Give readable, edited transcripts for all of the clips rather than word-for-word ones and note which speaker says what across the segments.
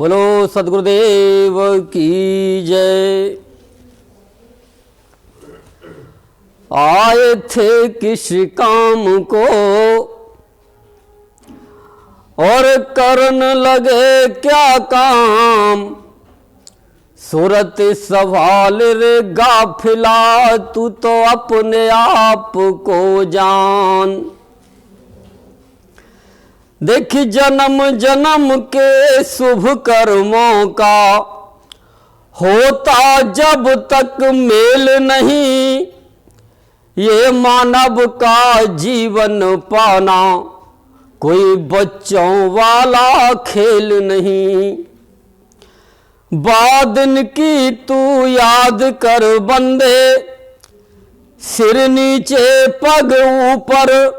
Speaker 1: बोलो सद्गुरुदेव की जय। आए थे किस काम को और करन लगे क्या काम, सूरत सवाल रे गाफिला तू तो अपने आप को जान। देखी जन्म जन्म के शुभ कर्मों का होता जब तक मेल नहीं, ये मानव का जीवन पाना कोई बच्चों वाला खेल नहीं। बादन की तू याद कर बंदे, सिर नीचे पग ऊपर,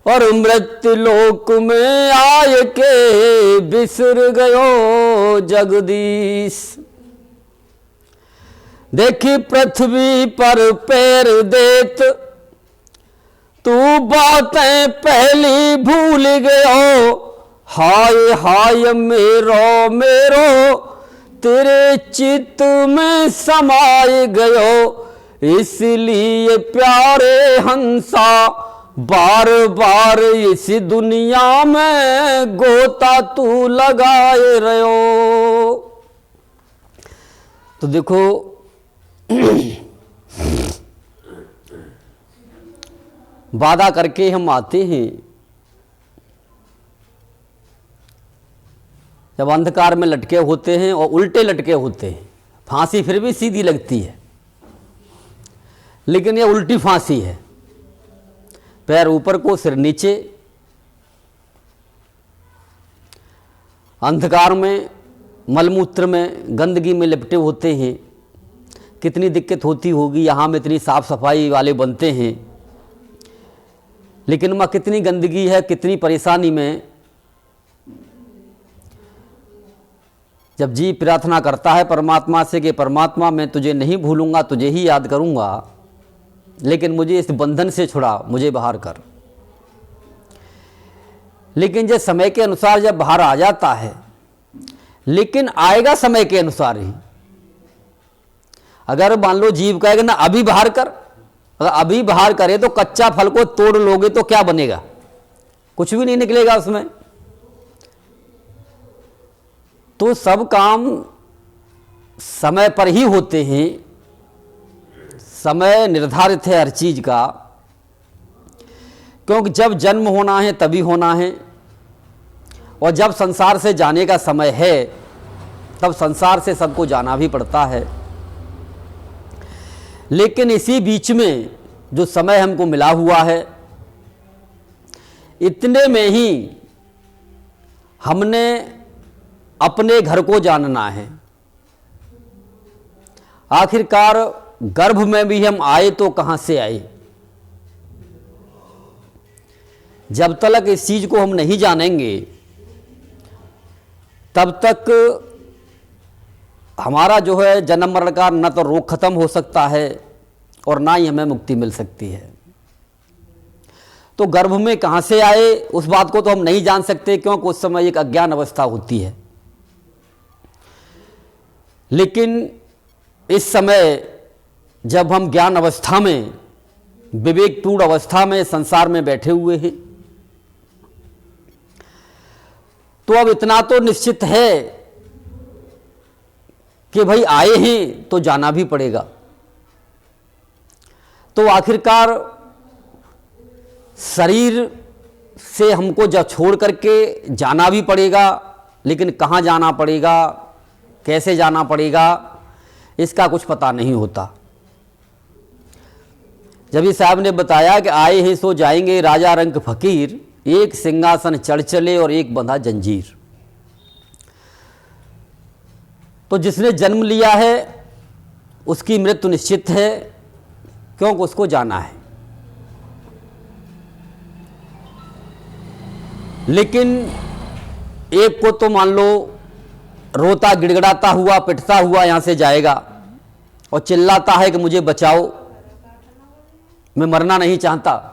Speaker 1: और मृत्यु लोक में आय के बिसर गयो जगदीश। देखी पृथ्वी पर पैर देत तू बातें पहली भूल गयो, हाय हाय मेरो मेरो तेरे चित्त में समाये गयो। इसलिए प्यारे हंसा बार बार इस दुनिया में गोता तू लगाए रहो। तो देखो वादा करके हम आते हैं, जब अंधकार में लटके होते हैं और उल्टे लटके होते हैं। फांसी फिर भी सीधी लगती है, लेकिन यह उल्टी फांसी है। पैर ऊपर को सिर नीचे, अंधकार में मलमूत्र में गंदगी में लिपटे होते हैं। कितनी दिक्कत होती होगी, यहाँ में इतनी साफ सफाई वाले बनते हैं, लेकिन वहाँ कितनी गंदगी है, कितनी परेशानी में। जब जीव प्रार्थना करता है परमात्मा से कि परमात्मा मैं तुझे नहीं भूलूंगा, तुझे ही याद करूंगा, लेकिन मुझे इस बंधन से छुड़ा, मुझे बाहर कर। लेकिन जब समय के अनुसार जब बाहर आ जाता है, लेकिन आएगा समय के अनुसार ही। अगर मान लो जीव कहेगा ना अभी बाहर कर, अगर अभी बाहर करे तो कच्चा फल को तोड़ लोगे तो क्या बनेगा? कुछ भी नहीं निकलेगा उसमें। तो सब काम समय पर ही होते हैं, समय निर्धारित है हर चीज का। क्योंकि जब जन्म होना है तभी होना है, और जब संसार से जाने का समय है तब संसार से सबको जाना भी पड़ता है। लेकिन इसी बीच में जो समय हमको मिला हुआ है, इतने में ही हमने अपने घर को जानना है। आखिरकार गर्भ में भी हम आए तो कहां से आए? जब तक इस चीज को हम नहीं जानेंगे तब तक हमारा जो है जन्म मरण का न तो रोग खत्म हो सकता है और ना ही हमें मुक्ति मिल सकती है। तो गर्भ में कहां से आए उस बात को तो हम नहीं जान सकते, क्योंकि उस समय एक अज्ञान अवस्था होती है। लेकिन इस समय जब हम ज्ञान अवस्था में, विवेकपूर्ण अवस्था में संसार में बैठे हुए हैं, तो अब इतना तो निश्चित है कि भाई आए हैं तो जाना भी पड़ेगा। तो आखिरकार शरीर से हमको जब छोड़ करके जाना भी पड़ेगा, लेकिन कहाँ जाना पड़ेगा, कैसे जाना पड़ेगा, इसका कुछ पता नहीं होता। जब ये साहब ने बताया कि आए हैं सो जाएंगे, राजा रंग फकीर, एक सिंहासन चढ़ चले और एक बंधा जंजीर। तो जिसने जन्म लिया है उसकी मृत्यु निश्चित है, क्योंकि उसको जाना है। लेकिन एक को तो मान लो रोता गिड़गिड़ाता हुआ पिटता हुआ यहां से जाएगा और चिल्लाता है कि मुझे बचाओ, मैं मरना नहीं चाहता।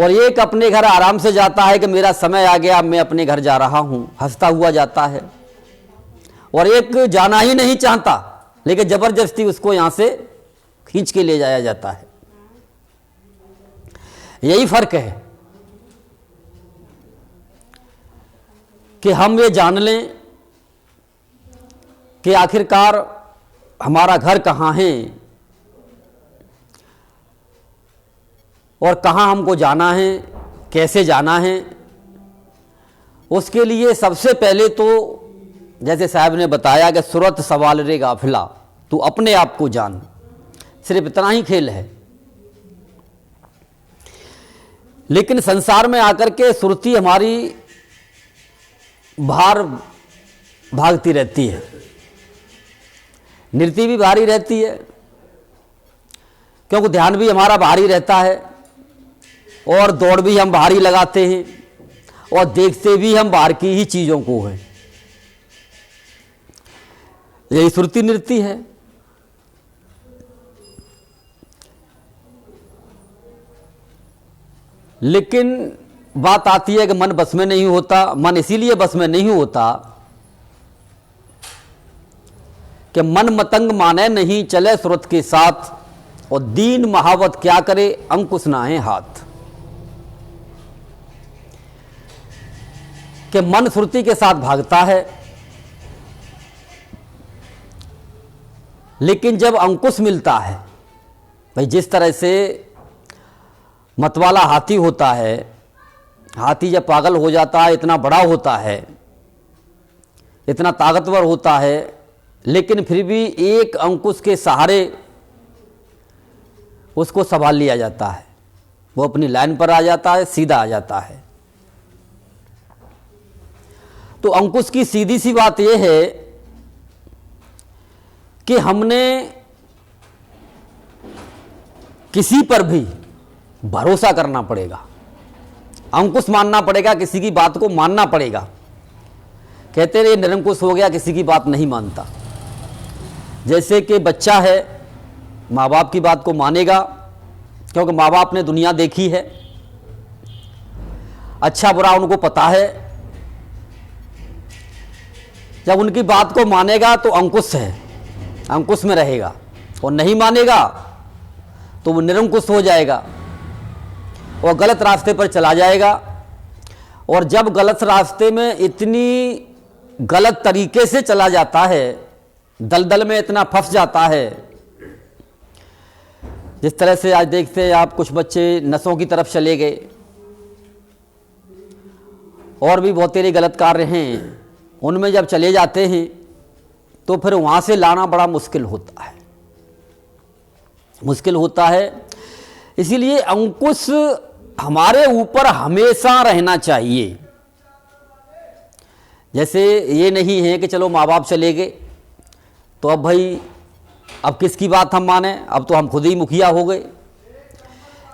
Speaker 1: और एक अपने घर आराम से जाता है कि मेरा समय आ गया, मैं अपने घर जा रहा हूं, हंसता हुआ जाता है। और एक जाना ही नहीं चाहता, लेकिन जबरदस्ती उसको यहां से खींच के ले जाया जाता है। यही फर्क है कि हम ये जान लें कि आखिरकार हमारा घर कहाँ है और कहाँ हमको जाना है, कैसे जाना है। उसके लिए सबसे पहले तो जैसे साहब ने बताया कि सूरत सवाल रे गाफिला, तू अपने आप को जान, सिर्फ इतना ही खेल है। लेकिन संसार में आकर के सुरती हमारी बाहर भागती रहती है, नृत्य भी भारी रहती है, क्योंकि ध्यान भी हमारा भारी रहता है और दौड़ भी हम भारी लगाते हैं और देखते भी हम बाहर की ही चीज़ों को हैं। यही सुरती नृत्य है। लेकिन बात आती है कि मन बस में नहीं होता। मन इसीलिए बस में नहीं होता कि मन मतंग माने नहीं चले सुरत के साथ, और दीन महावत क्या करे अंकुश ना है हाथ। कि मन सुरती के साथ भागता है, लेकिन जब अंकुश मिलता है, भाई जिस तरह से मतवाला हाथी होता है, हाथी जब पागल हो जाता है, इतना बड़ा होता है, इतना ताकतवर होता है, लेकिन फिर भी एक अंकुश के सहारे उसको संभाल लिया जाता है। वो अपनी लाइन पर आ जाता है, सीधा आ जाता है। तो अंकुश की सीधी सी बात यह है कि हमने किसी पर भी भरोसा करना पड़ेगा, अंकुश मानना पड़ेगा, किसी की बात को मानना पड़ेगा। कहते रहे निरंकुश हो गया, किसी की बात नहीं मानता। जैसे कि बच्चा है, माँ बाप की बात को मानेगा, क्योंकि माँ बाप ने दुनिया देखी है, अच्छा बुरा उनको पता है। जब उनकी बात को मानेगा तो अंकुश है, अंकुश में रहेगा, और नहीं मानेगा तो वो निरंकुश हो जाएगा और गलत रास्ते पर चला जाएगा। और जब गलत रास्ते में इतनी गलत तरीके से चला जाता है, दलदल में इतना फंस जाता है, जिस तरह से आज देखते हैं आप, कुछ बच्चे नशों की तरफ चले गए और भी बहुत तेरे गलत कार्य हैं, उनमें जब चले जाते हैं तो फिर वहाँ से लाना बड़ा मुश्किल होता है, मुश्किल होता है। इसीलिए अंकुश हमारे ऊपर हमेशा रहना चाहिए। जैसे ये नहीं है कि चलो माँ बाप चले गए तो अब भाई अब किसकी बात हम माने, अब तो हम खुद ही मुखिया हो गए।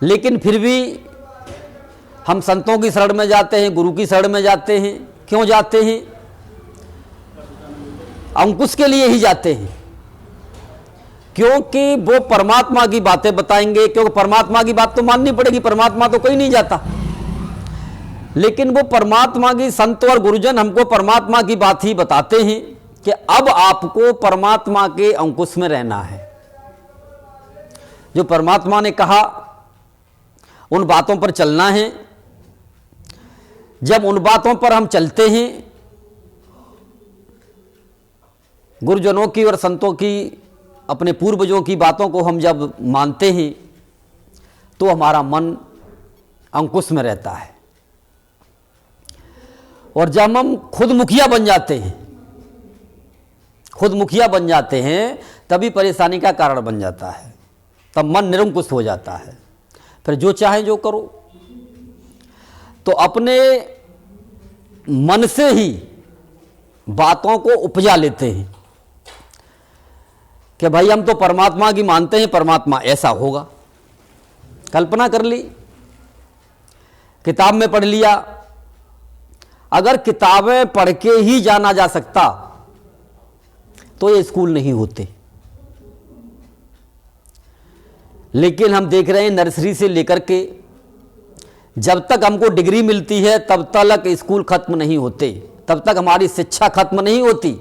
Speaker 1: लेकिन फिर भी हम संतों की शरण में जाते हैं, गुरु की शरण में जाते हैं। क्यों जाते हैं? अंकुश के लिए ही जाते हैं, क्योंकि वो परमात्मा की बातें बताएंगे। क्योंकि परमात्मा की बात तो माननी पड़ेगी, परमात्मा तो कोई नहीं जाता। लेकिन वो परमात्मा की संत और गुरुजन हमको परमात्मा की बात ही बताते हैं कि अब आपको परमात्मा के अंकुश में रहना है। जो परमात्मा ने कहा उन बातों पर चलना है। जब उन बातों पर हम चलते हैं, गुरुजनों की और संतों की, अपने पूर्वजों की बातों को हम जब मानते हैं, तो हमारा मन अंकुश में रहता है। और जब हम खुद मुखिया बन जाते हैं, खुद मुखिया बन जाते हैं, तभी परेशानी का कारण बन जाता है, तब मन निरंकुश हो जाता है। फिर जो चाहे जो करो। तो अपने मन से ही बातों को उपजा लेते हैं कि भाई हम तो परमात्मा की मानते हैं, परमात्मा ऐसा होगा। कल्पना कर ली, किताब में पढ़ लिया। अगर किताबें पढ़ के ही जाना जा सकता तो ये स्कूल नहीं होते। लेकिन हम देख रहे हैं नर्सरी से लेकर के जब तक हमको डिग्री मिलती है तब तक स्कूल खत्म नहीं होते, तब तक हमारी शिक्षा खत्म नहीं होती।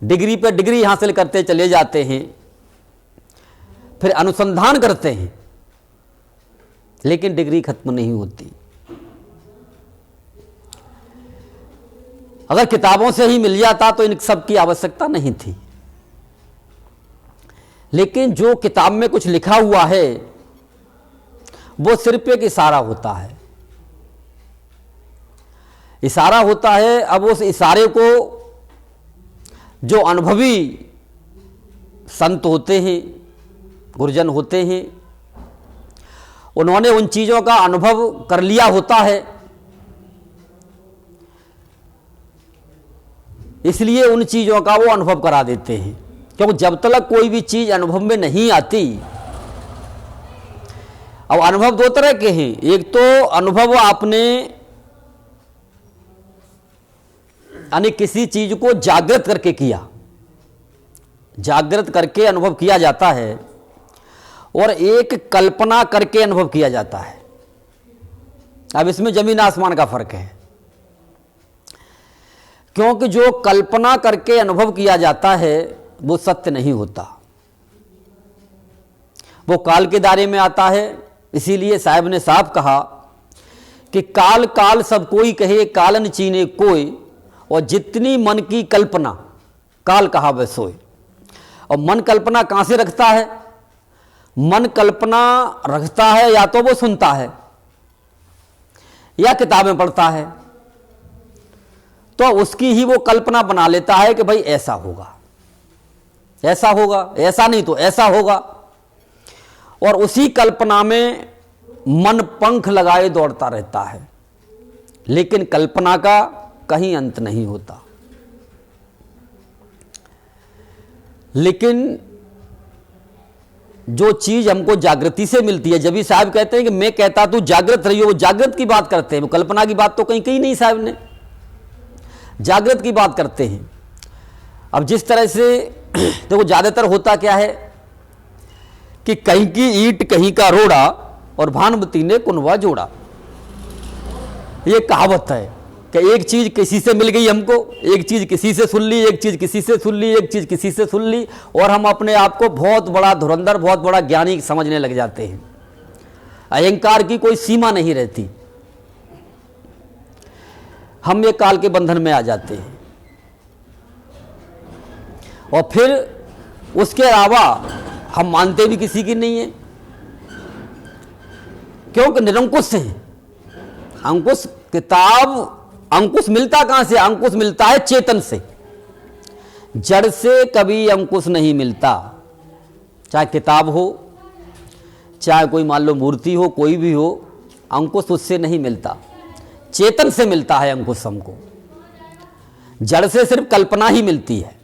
Speaker 1: डिग्री पे डिग्री हासिल करते चले जाते हैं, फिर अनुसंधान करते हैं, लेकिन डिग्री खत्म नहीं होती। अगर किताबों से ही मिल जाता तो इन सब की आवश्यकता नहीं थी। लेकिन जो किताब में कुछ लिखा हुआ है वो सिर्फ एक इशारा होता है, इशारा होता है। अब उस इशारे को जो अनुभवी संत होते हैं, गुरुजन होते हैं, उन्होंने उन चीज़ों का अनुभव कर लिया होता है, इसलिए उन चीज़ों का वो अनुभव करा देते हैं। क्योंकि जब तक कोई भी चीज़ अनुभव में नहीं आती, अब अनुभव दो तरह के हैं। एक तो अनुभव आपने यानी किसी चीज को जागृत करके किया, जागृत करके अनुभव किया जाता है, और एक कल्पना करके अनुभव किया जाता है। अब इसमें जमीन आसमान का फर्क है, क्योंकि जो कल्पना करके अनुभव किया जाता है वो सत्य नहीं होता, वो काल के दायरे में आता है। इसीलिए साहब ने साफ कहा कि काल काल सब कोई कहे, काल न चीने कोई, और जितनी मन की कल्पना काल कहा वह सोए। और मन कल्पना कहां से रखता है? मन कल्पना रखता है या तो वो सुनता है या किताबें पढ़ता है, तो उसकी ही वो कल्पना बना लेता है कि भाई ऐसा होगा, ऐसा होगा, ऐसा नहीं तो ऐसा होगा, और उसी कल्पना में मन पंख लगाए दौड़ता रहता है। लेकिन कल्पना का कहीं अंत नहीं होता। लेकिन जो चीज हमको जागृति से मिलती है, जब भी साहब कहते हैं कि मैं कहता तू जागृत रहियो, वो जागृत की बात करते हैं, वो कल्पना की बात तो कहीं कहीं नहीं, साहब ने जागृत की बात करते हैं। अब जिस तरह से देखो ज्यादातर होता क्या है कि कहीं की ईंट कहीं का रोड़ा और भानुमती ने कुनवा जोड़ा, ये कहावत है कि एक चीज किसी से मिल गई हमको, एक चीज किसी से सुन ली, एक चीज किसी से सुन ली, एक चीज किसी से सुन ली, और हम अपने आप को बहुत बड़ा धुरंधर, बहुत बड़ा ज्ञानी समझने लग जाते हैं। अहंकार की कोई सीमा नहीं रहती, हम ये काल के बंधन में आ जाते हैं। और फिर उसके अलावा हम मानते भी किसी की नहीं है, क्योंकि निरंकुश है। अंकुश किताब, अंकुश मिलता कहां से? अंकुश मिलता है चेतन से, जड़ से कभी अंकुश नहीं मिलता। चाहे किताब हो, चाहे कोई मान लो मूर्ति हो, कोई भी हो, अंकुश उससे नहीं मिलता, चेतन से मिलता है अंकुश हमको। जड़ से सिर्फ कल्पना ही मिलती है।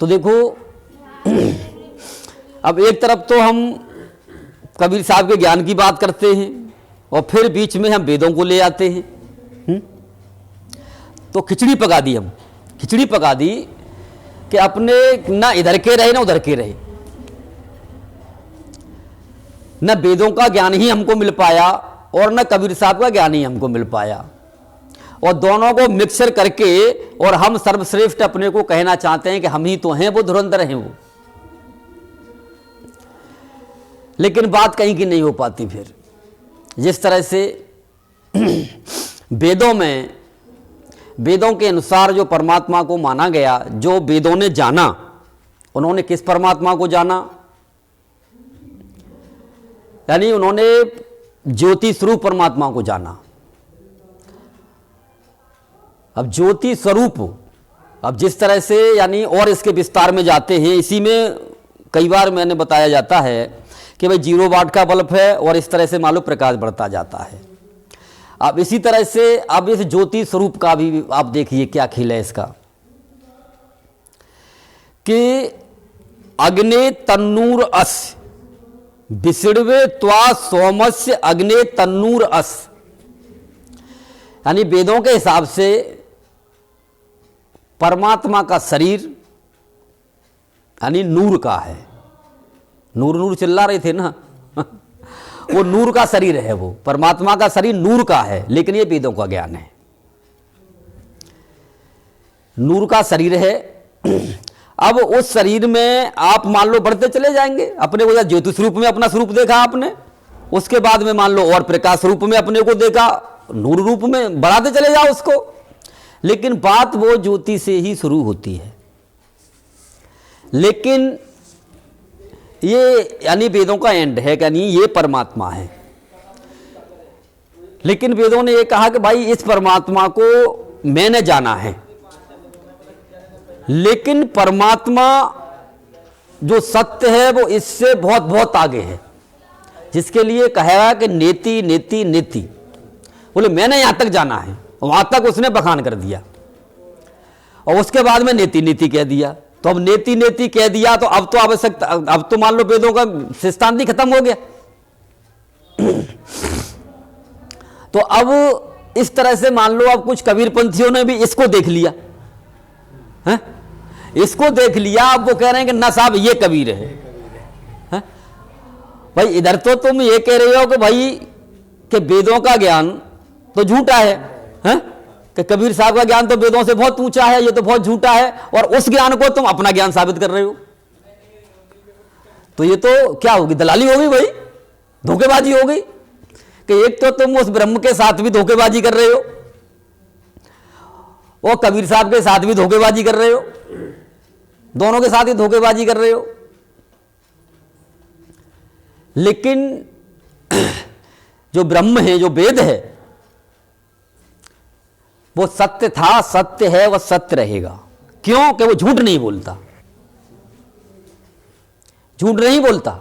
Speaker 1: तो देखो अब एक तरफ तो हम कबीर साहब के ज्ञान की बात करते हैं, और फिर बीच में हम वेदों को ले आते हैं। तो खिचड़ी पका दी, हम खिचड़ी पका दी कि अपने ना इधर के रहे ना उधर के रहे, न वेदों का ज्ञान ही हमको मिल पाया और न कबीर साहब का ज्ञान ही हमको मिल पाया, और दोनों को मिक्सर करके और हम सर्वश्रेष्ठ अपने को कहना चाहते हैं कि हम ही तो हैं वो धुरंधर हैं वो। लेकिन बात कहीं की नहीं हो पाती। फिर जिस तरह से वेदों में, वेदों के अनुसार जो परमात्मा को माना गया, जो वेदों ने जाना, उन्होंने किस परमात्मा को जाना? यानी उन्होंने ज्योति स्वरूप परमात्मा को जाना। अब ज्योति स्वरूप, अब जिस तरह से यानी और इसके विस्तार में जाते हैं, इसी में कई बार मैंने बताया जाता है कि भाई 0 वाट का बल्ब है और इस तरह से मालूम प्रकाश बढ़ता जाता है। अब इसी तरह से अब इस ज्योति स्वरूप का भी आप देखिए क्या खेल है इसका, कि अग्ने तन्नूर अस विसड़वे त्वा सोमस्य अग्ने तन्नूर अस। यानी वेदों के हिसाब से परमात्मा का शरीर यानी नूर का है। नूर नूर चिल्ला रहे थे ना वो नूर का शरीर है, वो परमात्मा का शरीर नूर का है, लेकिन ये वेदों का ज्ञान है। नूर का शरीर है। अब उस शरीर में आप मान लो बढ़ते चले जाएंगे, अपने को ज्योतिष रूप में अपना स्वरूप देखा आपने, उसके बाद में मान लो और प्रकाश रूप में अपने को देखा, नूर रूप में बढ़ाते चले जाओ उसको। लेकिन बात वो ज्योति से ही शुरू होती है। लेकिन ये यानी वेदों का एंड है, यानी ये परमात्मा है। लेकिन वेदों ने ये कहा कि भाई इस परमात्मा को मैंने जाना है, लेकिन परमात्मा जो सत्य है वो इससे बहुत बहुत आगे है, जिसके लिए कहेगा कि नेति नेति नेति। बोले मैंने यहां तक जाना है, वहां तक उसने बखान कर दिया, और उसके बाद में नेति नेति कह दिया। तो अब नेति नेति कह दिया तो अब तो आवश्यकता, अब तो मान लो वेदों का सिद्धांत ही खत्म हो गया। तो अब इस तरह से मान लो अब कुछ कबीरपंथियों ने भी इसको देख लिया है? इसको देख लिया, अब वो कह रहे हैं कि ना साहब ये कबीर है। भाई इधर तो तुम ये कह रहे हो कि भाई कि वेदों का ज्ञान तो झूठा है, कि कबीर साहब का ज्ञान तो वेदों से बहुत ऊंचा है, ये तो बहुत झूठा है, और उस ज्ञान को तुम अपना ज्ञान साबित कर रहे हो। तो ये तो क्या होगी, दलाली होगी भाई, धोखेबाजी हो गई। कि एक तो तुम उस ब्रह्म के साथ भी धोखेबाजी कर रहे हो, और कबीर साहब के साथ भी धोखेबाजी कर रहे हो, दोनों के साथ ही धोखेबाजी कर रहे हो। लेकिन जो ब्रह्म है, जो वेद है, वो सत्य था, सत्य है, वह सत्य रहेगा। क्यों? कि वो झूठ नहीं बोलता, झूठ नहीं बोलता।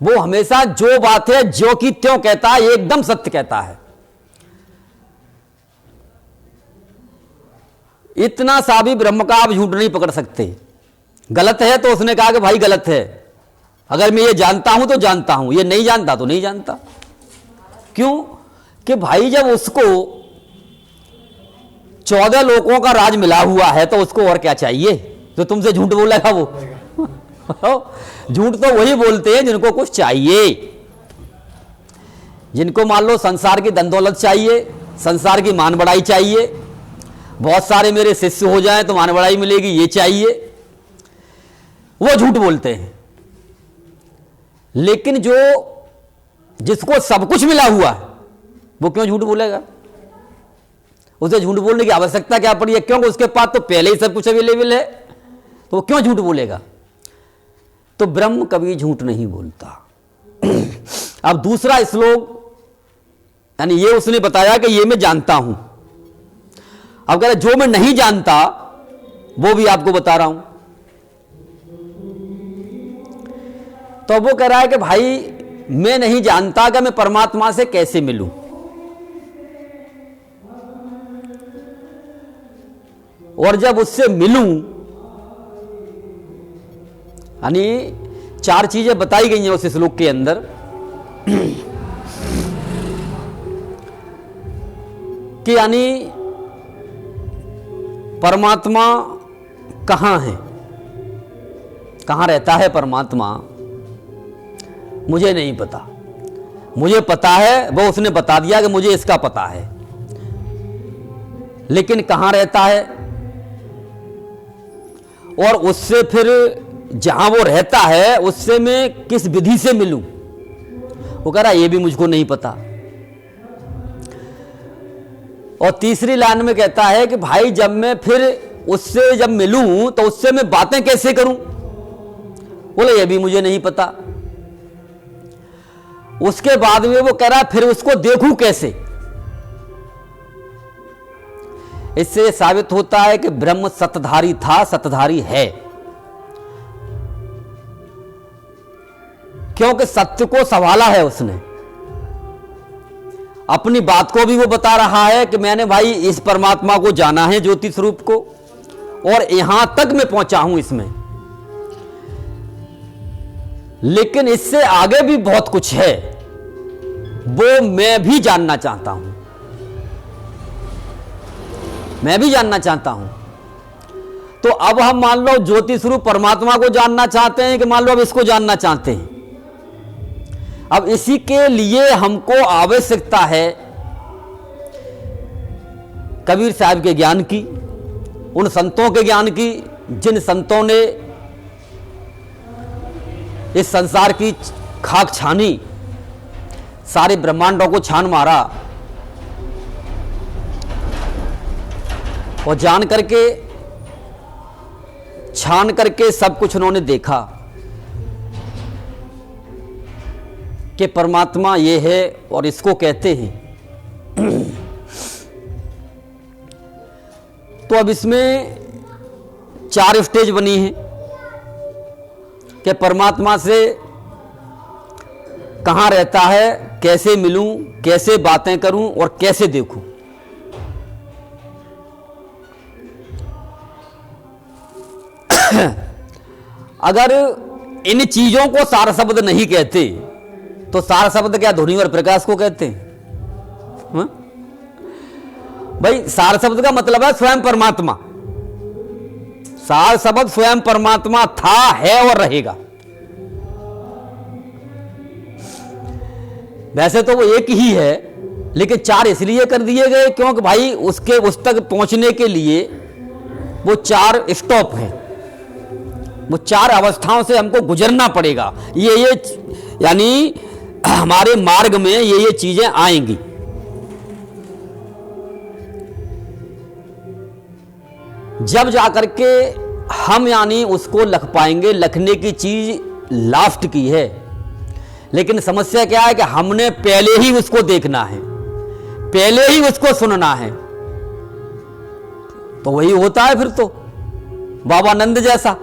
Speaker 1: वो हमेशा जो बात है ज्यों की त्यों कहता है, एकदम सत्य कहता है। इतना सा भी ब्रह्म का आप झूठ नहीं पकड़ सकते। गलत है तो उसने कहा कि भाई गलत है, अगर मैं ये जानता हूं तो जानता हूं, ये नहीं जानता तो नहीं जानता। क्यों? कि भाई जब उसको 14 लोगों का राज मिला हुआ है तो उसको और क्या चाहिए जो तुमसे झूठ बोलेगा वो। झूठ तो वही बोलते हैं जिनको कुछ चाहिए, जिनको मान लो संसार की धन दौलत चाहिए, संसार की मान बढ़ाई चाहिए, बहुत सारे मेरे शिष्य हो जाएं तो मान बढ़ाई मिलेगी, ये चाहिए, वो झूठ बोलते हैं। लेकिन जो जिसको सब कुछ मिला हुआ है वो क्यों झूठ बोलेगा? उसे झूठ बोलने की आवश्यकता क्या पड़ी है? क्योंकि उसके पास तो पहले ही सब कुछ अवेलेबल है, तो वो क्यों झूठ बोलेगा? तो ब्रह्म कभी झूठ नहीं बोलता। अब दूसरा श्लोक, यानी ये उसने बताया कि ये मैं जानता हूं। अब कह रहा जो मैं नहीं जानता वो भी आपको बता रहा हूं। तो वो कह रहा है कि भाई मैं नहीं जानता कि मैं परमात्मा से कैसे मिलूं, और जब उससे मिलूं, यानी 4 चीजें बताई गई हैं उस श्लोक के अंदर कि यानी परमात्मा कहां है, कहां रहता है परमात्मा, मुझे नहीं पता। मुझे पता है, वो उसने बता दिया कि मुझे इसका पता है, लेकिन कहां रहता है और उससे फिर जहां वो रहता है उससे मैं किस विधि से मिलूं, वो कह रहा ये भी मुझको नहीं पता। और तीसरी लाइन में कहता है कि भाई जब मैं फिर उससे जब मिलूं तो उससे मैं बातें कैसे करूं, बोले ये भी मुझे नहीं पता। उसके बाद में वो कह रहा फिर उसको देखूं कैसे। इससे साबित होता है कि ब्रह्म सतधारी था, सतधारी है, क्योंकि सत्य को संभाला है उसने। अपनी बात को भी वो बता रहा है कि मैंने भाई इस परमात्मा को जाना है, ज्योति स्वरूप को, और यहां तक मैं पहुंचा हूं इसमें, लेकिन इससे आगे भी बहुत कुछ है, वो मैं भी जानना चाहता हूं, मैं भी जानना चाहता हूं। तो अब हम मान लो ज्योति स्वरूप परमात्मा को जानना चाहते हैं कि मान लो अब इसको जानना चाहते हैं। अब इसी के लिए हमको आवश्यकता है कबीर साहब के ज्ञान की, उन संतों के ज्ञान की जिन संतों ने इस संसार की खाक छानी, सारे ब्रह्मांडों को छान मारा और जान करके छान करके सब कुछ उन्होंने देखा कि परमात्मा ये है और इसको कहते हैं। तो अब इसमें 4 स्टेज बनी है कि परमात्मा से कहाँ रहता है, कैसे मिलूं, कैसे बातें करूं और कैसे देखूं। अगर इन चीजों को सार शब्द नहीं कहते तो सार शब्द क्या ध्वनि और प्रकाश को कहते हैं? हा? भाई सार शब्द का मतलब है स्वयं परमात्मा। सार शब्द स्वयं परमात्मा था, है और रहेगा। वैसे तो वो एक ही है, लेकिन 4 इसलिए कर दिए गए क्योंकि भाई उसके उस तक पहुंचने के लिए वो 4 स्टॉप हैं, वो 4 अवस्थाओं से हमको गुजरना पड़ेगा। ये यानी हमारे मार्ग में ये चीजें आएंगी। जब जाकर के हम यानी उसको लख पाएंगे। लखने की चीज लास्ट की है, लेकिन समस्या क्या है कि हमने पहले ही उसको देखना है, पहले ही उसको सुनना है। तो वही होता है फिर तो बाबा नंद जैसा,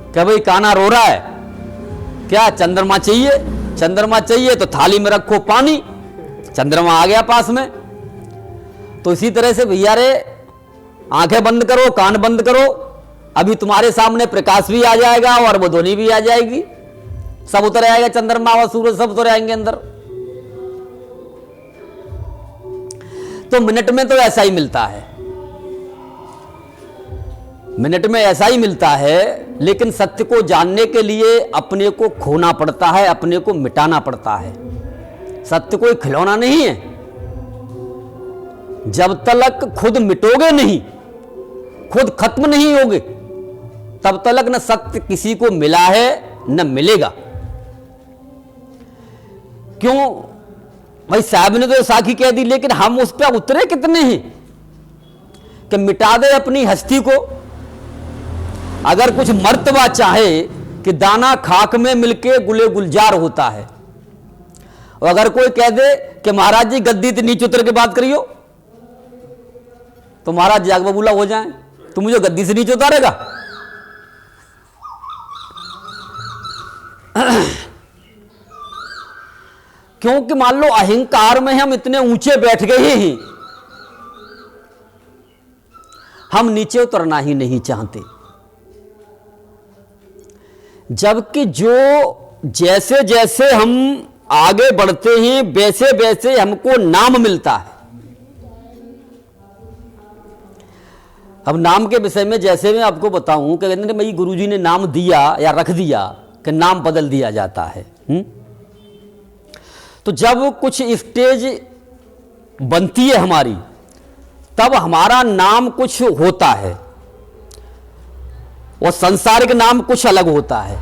Speaker 1: क्या भाई कान्हा रो रहा है, क्या चंद्रमा चाहिए? चंद्रमा चाहिए तो थाली में रखो पानी, चंद्रमा आ गया पास में। तो इसी तरह से भैया रे आंखें बंद करो, कान बंद करो, अभी तुम्हारे सामने प्रकाश भी आ जाएगा और वो ध्वनि भी आ जाएगी, सब उतर आएगा, चंद्रमा और सूरज सब उतर आएंगे अंदर। तो मिनट में तो ऐसा ही मिलता है, मिनट में ऐसा ही मिलता है, लेकिन सत्य को जानने के लिए अपने को खोना पड़ता है, अपने को मिटाना पड़ता है। सत्य कोई खिलौना नहीं है। जब तक खुद मिटोगे नहीं, खुद खत्म नहीं होगे, तब तक न सत्य किसी को मिला है न मिलेगा। क्यों भाई साहब ने तो साखी कह दी, लेकिन हम उस पर उतरे कितने हैं कि मिटा दे अपनी हस्ती को। अगर कुछ मर्तबा चाहे कि दाना खाक में मिलके गुले गुलजार होता है, और अगर कोई कह दे कि महाराज जी गद्दी से नीचे उतर के बात करियो, तो महाराज जाग बबूला हो जाए, तो मुझे गद्दी से नीचे उतारेगा? क्योंकि मान लो अहंकार में हम इतने ऊंचे बैठ गए हैं, हम नीचे उतरना ही नहीं चाहते। जबकि जो जैसे जैसे हम आगे बढ़ते हैं वैसे वैसे हमको नाम मिलता है। अब नाम के विषय में जैसे मैं आपको बताऊं कि कहते भाई गुरुजी ने नाम दिया या रख दिया कि नाम बदल दिया जाता है। तो जब कुछ स्टेज बनती है हमारी, तब हमारा नाम कुछ होता है और सांसारिक नाम कुछ अलग होता है,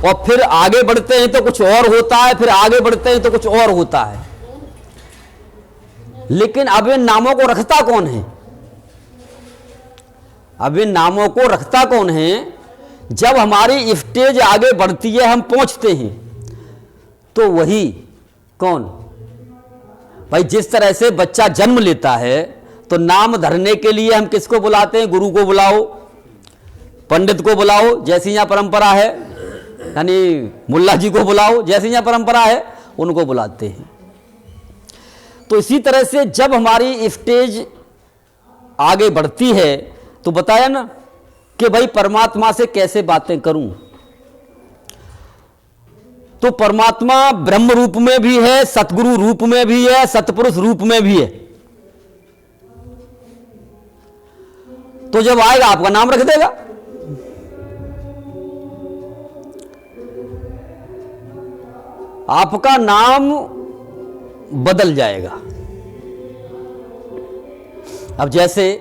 Speaker 1: और फिर आगे बढ़ते हैं तो कुछ और होता है, फिर आगे बढ़ते हैं तो कुछ और होता है। लेकिन अब इन नामों को रखता कौन है? अब इन नामों को रखता कौन है? जब हमारी स्टेज आगे बढ़ती है, हम पहुंचते हैं, तो वही कौन? भाई जिस तरह से बच्चा जन्म लेता है तो नाम धरने के लिए हम किसको बुलाते हैं? गुरु को बुलाओ, पंडित को बुलाओ, जैसी यहां परंपरा है, यानी मुल्ला जी को बुलाओ, जैसी यहां परंपरा है उनको बुलाते हैं। तो इसी तरह से जब हमारी स्टेज आगे बढ़ती है तो बताया ना कि भाई परमात्मा से कैसे बातें करूं। तो परमात्मा ब्रह्म रूप में भी है, सतगुरु रूप में भी है, सतपुरुष रूप में भी है। तो जब आएगा आपका नाम रख देगा। आपका नाम बदल जाएगा। अब जैसे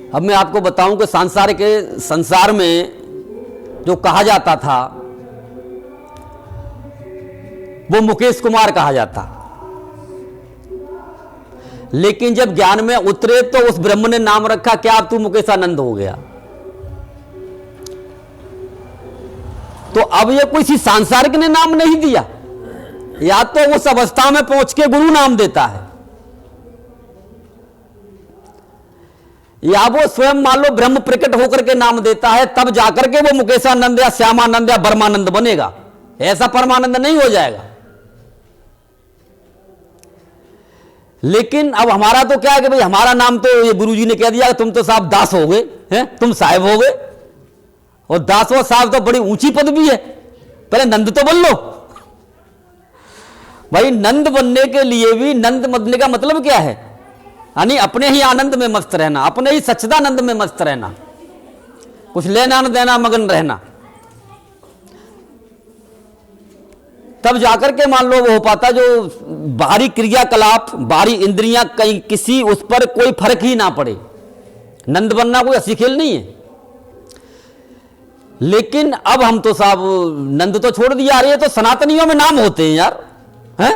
Speaker 1: अब मैं आपको बताऊं कि संसार में जो कहा जाता था वो मुकेश कुमार कहा जाता, लेकिन जब ज्ञान में उतरे तो उस ब्रह्म ने नाम रखा, क्या अब तू मुकेशानंद हो गया। तो अब ये कोई सी सांसारिक ने नाम नहीं दिया, या तो उस अवस्था में पहुंच के गुरु नाम देता है, या वो स्वयं मान लो ब्रह्म प्रकट होकर के नाम देता है, तब जाकर के वो मुकेशानंद या श्यामानंद या ब्रह्मानंद बनेगा। ऐसा परमानंद नहीं हो जाएगा। लेकिन अब हमारा तो क्या है कि भाई हमारा नाम तो ये गुरुजी ने कह दिया तुम तो साहब दास हो गए हैं, तुम साहेब हो गए, और दास और साहब तो बड़ी ऊंची पदवी है, पहले नंद तो बन लो। भाई नंद बनने के लिए भी, नंद बनने का मतलब क्या है, यानी अपने ही आनंद में मस्त रहना, अपने ही सच्चिदानंद में मस्त रहना, कुछ लेना न देना, मगन रहना, तब जाकर के मान लो वो हो पाता। जो बाहरी क्रियाकलाप, बाहरी इंद्रियां, कहीं किसी उस पर कोई फर्क ही ना पड़े, नंद बनना कोई हंसी खेल नहीं है। लेकिन अब हम तो साहब नंद तो छोड़ दिया, अरे ये तो सनातनियों में नाम होते हैं यार, हैं?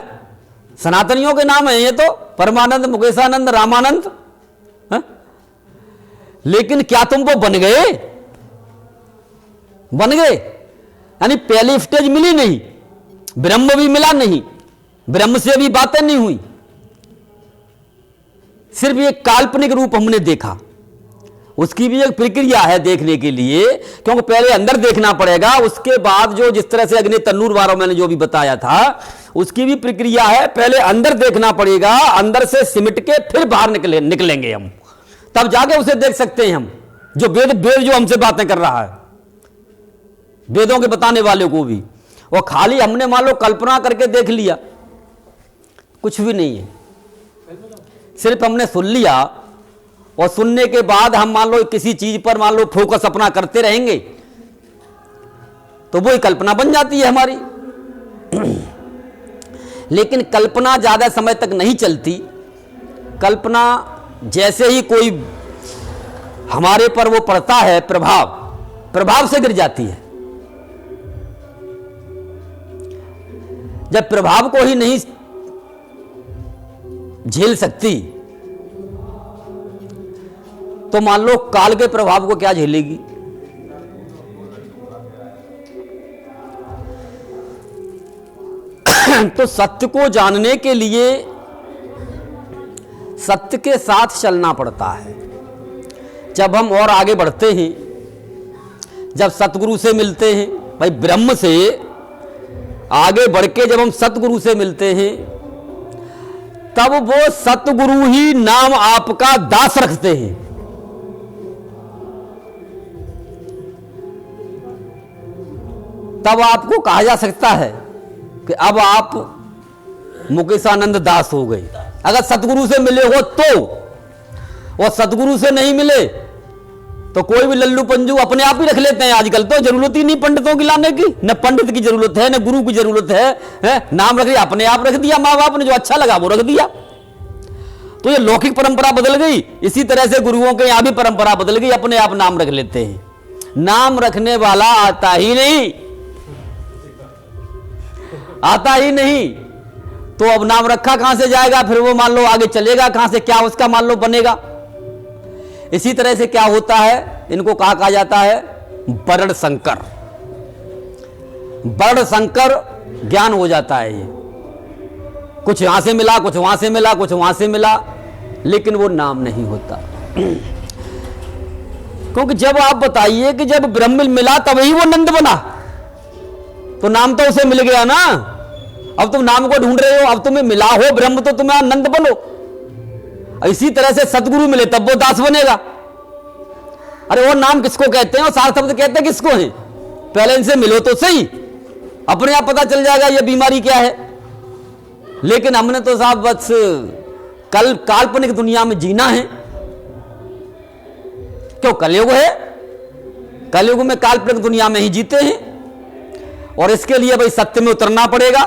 Speaker 1: सनातनियों के नाम है ये तो, परमानंद, मुकेशानंद, रामानंद, हैं? लेकिन क्या तुम वो बन गए? बन गए यानी पहली स्टेज मिली नहीं, ब्रह्म भी मिला नहीं, ब्रह्म से भी बातें नहीं हुई, सिर्फ एक काल्पनिक रूप हमने देखा। उसकी भी एक प्रक्रिया है देखने के लिए, क्योंकि पहले अंदर देखना पड़ेगा, उसके बाद जो जिस तरह से अग्नि तन्नूर वारों मैंने जो भी बताया था उसकी भी प्रक्रिया है। पहले अंदर देखना पड़ेगा, अंदर से सिमट के फिर बाहर निकलेंगे हम, तब जाके उसे देख सकते हैं हम। जो वेद जो हमसे बातें कर रहा है, वेदों के बताने वाले को भी, और खाली हमने मान लो कल्पना करके देख लिया, कुछ भी नहीं है। सिर्फ हमने सुन लिया, और सुनने के बाद हम मान लो किसी चीज पर मान लो फोकस अपना करते रहेंगे तो वही कल्पना बन जाती है हमारी। लेकिन कल्पना ज्यादा समय तक नहीं चलती। कल्पना जैसे ही कोई हमारे पर वो पड़ता है प्रभाव से गिर जाती है। जब प्रभाव को ही नहीं झेल सकती तो मान लो काल के प्रभाव को क्या झेलेगी। तो सत्य को जानने के लिए सत्य के साथ चलना पड़ता है। जब हम और आगे बढ़ते हैं, जब सतगुरु से मिलते हैं, भाई ब्रह्म से आगे बढ़ के जब हम सतगुरु से मिलते हैं, तब वो सतगुरु ही नाम आपका दास रखते हैं। तब आपको कहा जा सकता है कि अब आप मुकेशानंद दास हो गए, अगर सतगुरु से मिले हो तो। और सतगुरु से नहीं मिले तो कोई भी लल्लू पंजू अपने आप ही रख लेते हैं। आजकल तो जरूरत ही नहीं पंडितों की लाने की, न पंडित की जरूरत है, न गुरु की जरूरत है? नाम रख दिया, अपने आप रख दिया, माँ बाप ने जो अच्छा लगा वो रख दिया। तो ये लौकिक परंपरा बदल गई। इसी तरह से गुरुओं के यहां भी परंपरा बदल गई, अपने आप नाम रख लेते हैं। नाम रखने वाला आता ही नहीं, आता ही नहीं। तो अब नाम रखा कहां से जाएगा, फिर वो मान लो आगे चलेगा कहां से, क्या उसका मान लो बनेगा। इसी तरह से क्या होता है, इनको कहा जाता है वर्ण संकर। वर्ण संकर ज्ञान हो जाता है। ये कुछ यहां से मिला, कुछ वहां से मिला, कुछ वहां से मिला, लेकिन वो नाम नहीं होता। क्योंकि जब आप बताइए कि जब ब्रह्म मिला तभी वो नंद बना, तो नाम तो उसे मिल गया ना। अब तुम नाम को ढूंढ रहे हो, अब तुम्हें मिला हो ब्रह्म तो तुम्हें आनंद बनो। इसी तरह से सतगुरु मिले तब वो दास बनेगा। अरे वो नाम किसको कहते हैं और सार शब्द कहते हैं किसको है? पहले इनसे मिलो तो सही, अपने आप पता चल जाएगा ये बीमारी क्या है। लेकिन हमने तो साहब बस काल्पनिक दुनिया में जीना है। क्यों? कलयुग है, कलयुग में काल्पनिक दुनिया में ही जीते हैं। और इसके लिए भाई सत्य में उतरना पड़ेगा,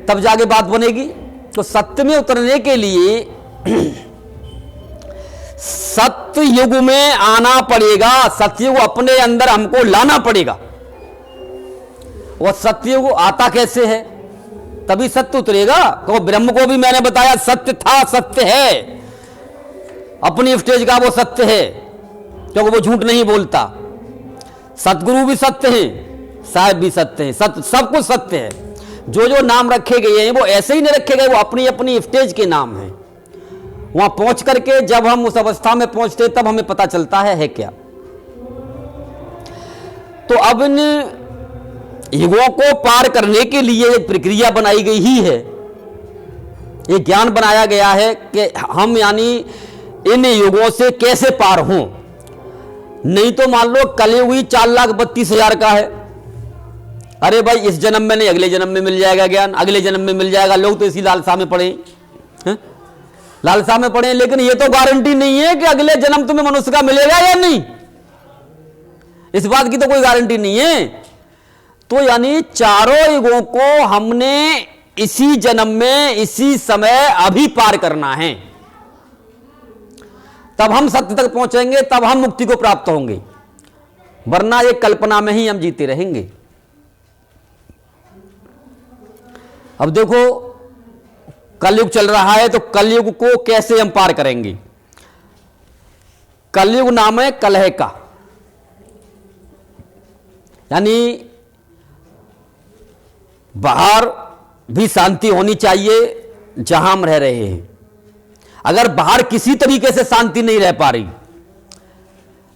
Speaker 1: तब जाके बात बनेगी। तो सत्य में उतरने के लिए सत्य युग में आना पड़ेगा, सत्युग अपने अंदर हमको लाना पड़ेगा। और सत्युग आता कैसे है? तभी सत्य उतरेगा। तो ब्रह्म को भी मैंने बताया सत्य था, सत्य है, अपनी स्टेज का वो सत्य है, क्योंकि वो झूठ नहीं बोलता। सतगुरु भी सत्य है, साहब भी सत्य है, सत्य सब कुछ सत्य है। जो जो नाम रखे गए हैं वो ऐसे ही नहीं रखे गए, वो अपनी अपनी स्टेज के नाम हैं। वहां पहुंच करके जब हम उस अवस्था में पहुंचते तब हमें पता चलता है क्या। तो अब इन युगों को पार करने के लिए एक प्रक्रिया बनाई गई ही है, एक ज्ञान बनाया गया है कि हम यानी इन युगों से कैसे पार हों। नहीं तो मान लो कलयुग ही 4,32,000 का है, अरे भाई इस जन्म में नहीं अगले जन्म में मिल जाएगा ज्ञान, अगले जन्म में मिल जाएगा। लोग तो इसी लालसा में पड़े हैं, लालसा में पड़े, लेकिन ये तो गारंटी नहीं है कि अगले जन्म तुम्हें मनुष्य का मिलेगा या नहीं, इस बात की तो कोई गारंटी नहीं है। तो यानी चारों युगों को हमने इसी जन्म में इसी समय अभी पार करना है, तब हम सत्य तक पहुंचेंगे, तब हम मुक्ति को प्राप्त होंगे, वरना एक कल्पना में ही हम जीते रहेंगे। अब देखो कलयुग चल रहा है, तो कलयुग को कैसे हम पार करेंगे? कलयुग नाम है कलह का, यानी बाहर भी शांति होनी चाहिए जहां हम रह रहे हैं। अगर बाहर किसी तरीके से शांति नहीं रह पा रही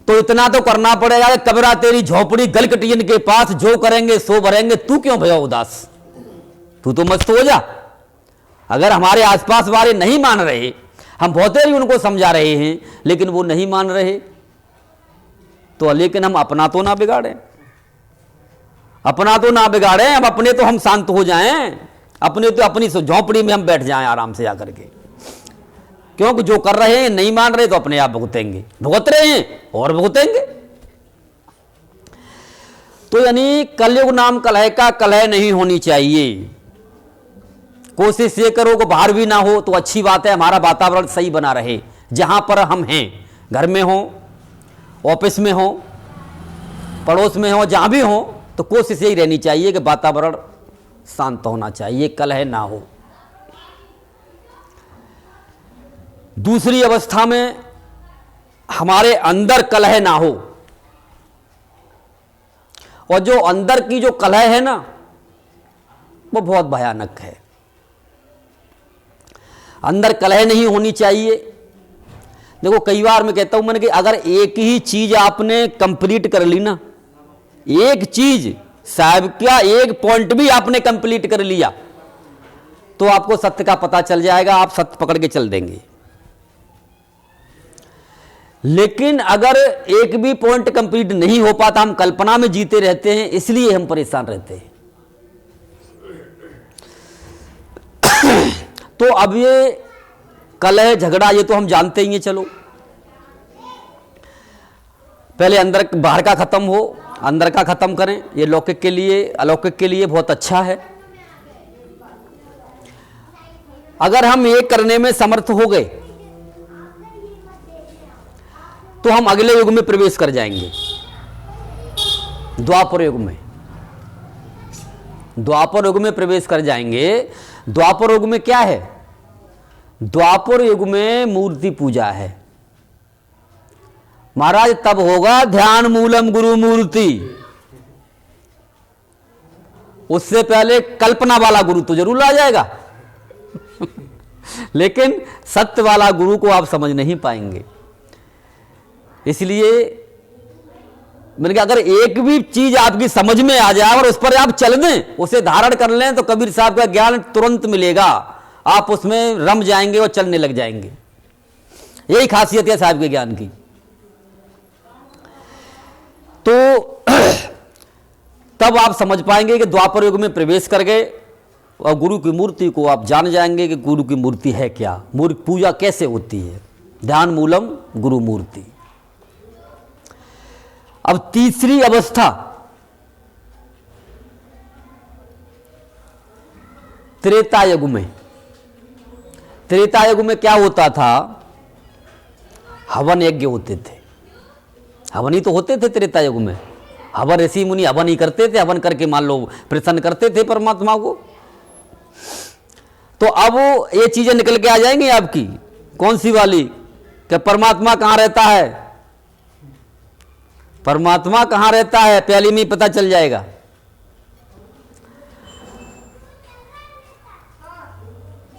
Speaker 1: तो इतना तो करना पड़ेगा कि कबरा तेरी झोपड़ी गलकटियन के पास, जो करेंगे सो भरेंगे, तू क्यों भया उदास, तू तो मस्त हो जा। अगर हमारे आसपास वाले नहीं मान रहे, हम बहुत ही उनको समझा रहे हैं लेकिन वो नहीं मान रहे, तो लेकिन हम अपना तो ना बिगाड़ें, अपना तो ना बिगाड़ें, हम अपने तो हम शांत हो जाएं, अपने तो अपनी झोंपड़ी में हम बैठ जाएं आराम से जाकर के। क्योंकि जो कर रहे हैं नहीं मान रहे तो अपने आप भुगतेंगे, भुगत रहे हैं और भुगतेंगे। तो यानी कलयुग नाम कलह का, कलह नहीं होनी चाहिए। कोशिश ये करो कि बाहर भी ना हो तो अच्छी बात है, हमारा वातावरण सही बना रहे, जहां पर हम हैं, घर में हो, ऑफिस में हो, पड़ोस में हो, जहां भी हो, तो कोशिश यही रहनी चाहिए कि वातावरण शांत होना चाहिए, कलह ना हो। दूसरी अवस्था में हमारे अंदर कलह ना हो, और जो अंदर की जो कलह है ना वो बहुत भयानक है। अंदर कलह नहीं होनी चाहिए। देखो कई बार मैं कहता हूं मैंने कि अगर एक ही चीज आपने कंप्लीट कर ली ना, एक चीज साहब क्या एक पॉइंट भी आपने कंप्लीट कर लिया तो आपको सत्य का पता चल जाएगा, आप सत्य पकड़ के चल देंगे। लेकिन अगर एक भी पॉइंट कंप्लीट नहीं हो पाता, हम कल्पना में जीते रहते हैं, इसलिए हम परेशान रहते हैं। तो अब ये कलह झगड़ा ये तो हम जानते ही हैं, चलो पहले अंदर बाहर का खत्म हो, अंदर का खत्म करें, ये लौकिक के लिए अलौकिक के लिए बहुत अच्छा है। अगर हम ये करने में समर्थ हो गए तो हम अगले युग में प्रवेश कर जाएंगे, द्वापर युग में, द्वापर युग में प्रवेश कर जाएंगे। द्वापर युग में क्या है? द्वापर युग में मूर्ति पूजा है महाराज, तब होगा ध्यान मूलम गुरु मूर्ति। उससे पहले कल्पना वाला गुरु तो जरूर आ जाएगा लेकिन सत्य वाला गुरु को आप समझ नहीं पाएंगे। इसलिए मैंने कहा अगर एक भी चीज आपकी समझ में आ जाए और उस पर आप चल दें, उसे धारण कर लें, तो कबीर साहब का ज्ञान तुरंत मिलेगा, आप उसमें रम जाएंगे और चलने लग जाएंगे। यही खासियत है साहब के ज्ञान की। तो तब आप समझ पाएंगे कि द्वापर युग में प्रवेश कर गए और गुरु की मूर्ति को आप जान जाएंगे कि गुरु की मूर्ति है क्या, मूर्ति पूजा कैसे होती है। ध्यान मूलम गुरु मूर्ति। अब तीसरी अवस्था त्रेता युग में क्या होता था? हवन यज्ञ होते थे। हवन ही तो होते थे त्रेता युग में। हवन, ऋषि मुनि हवन ही करते थे। हवन करके मान लो प्रसन्न करते थे परमात्मा को। तो अब ये चीजें निकल के आ जाएंगी आपकी। कौन सी वाली? कि परमात्मा कहां रहता है? परमात्मा कहां रहता है पहले में ही पता चल जाएगा।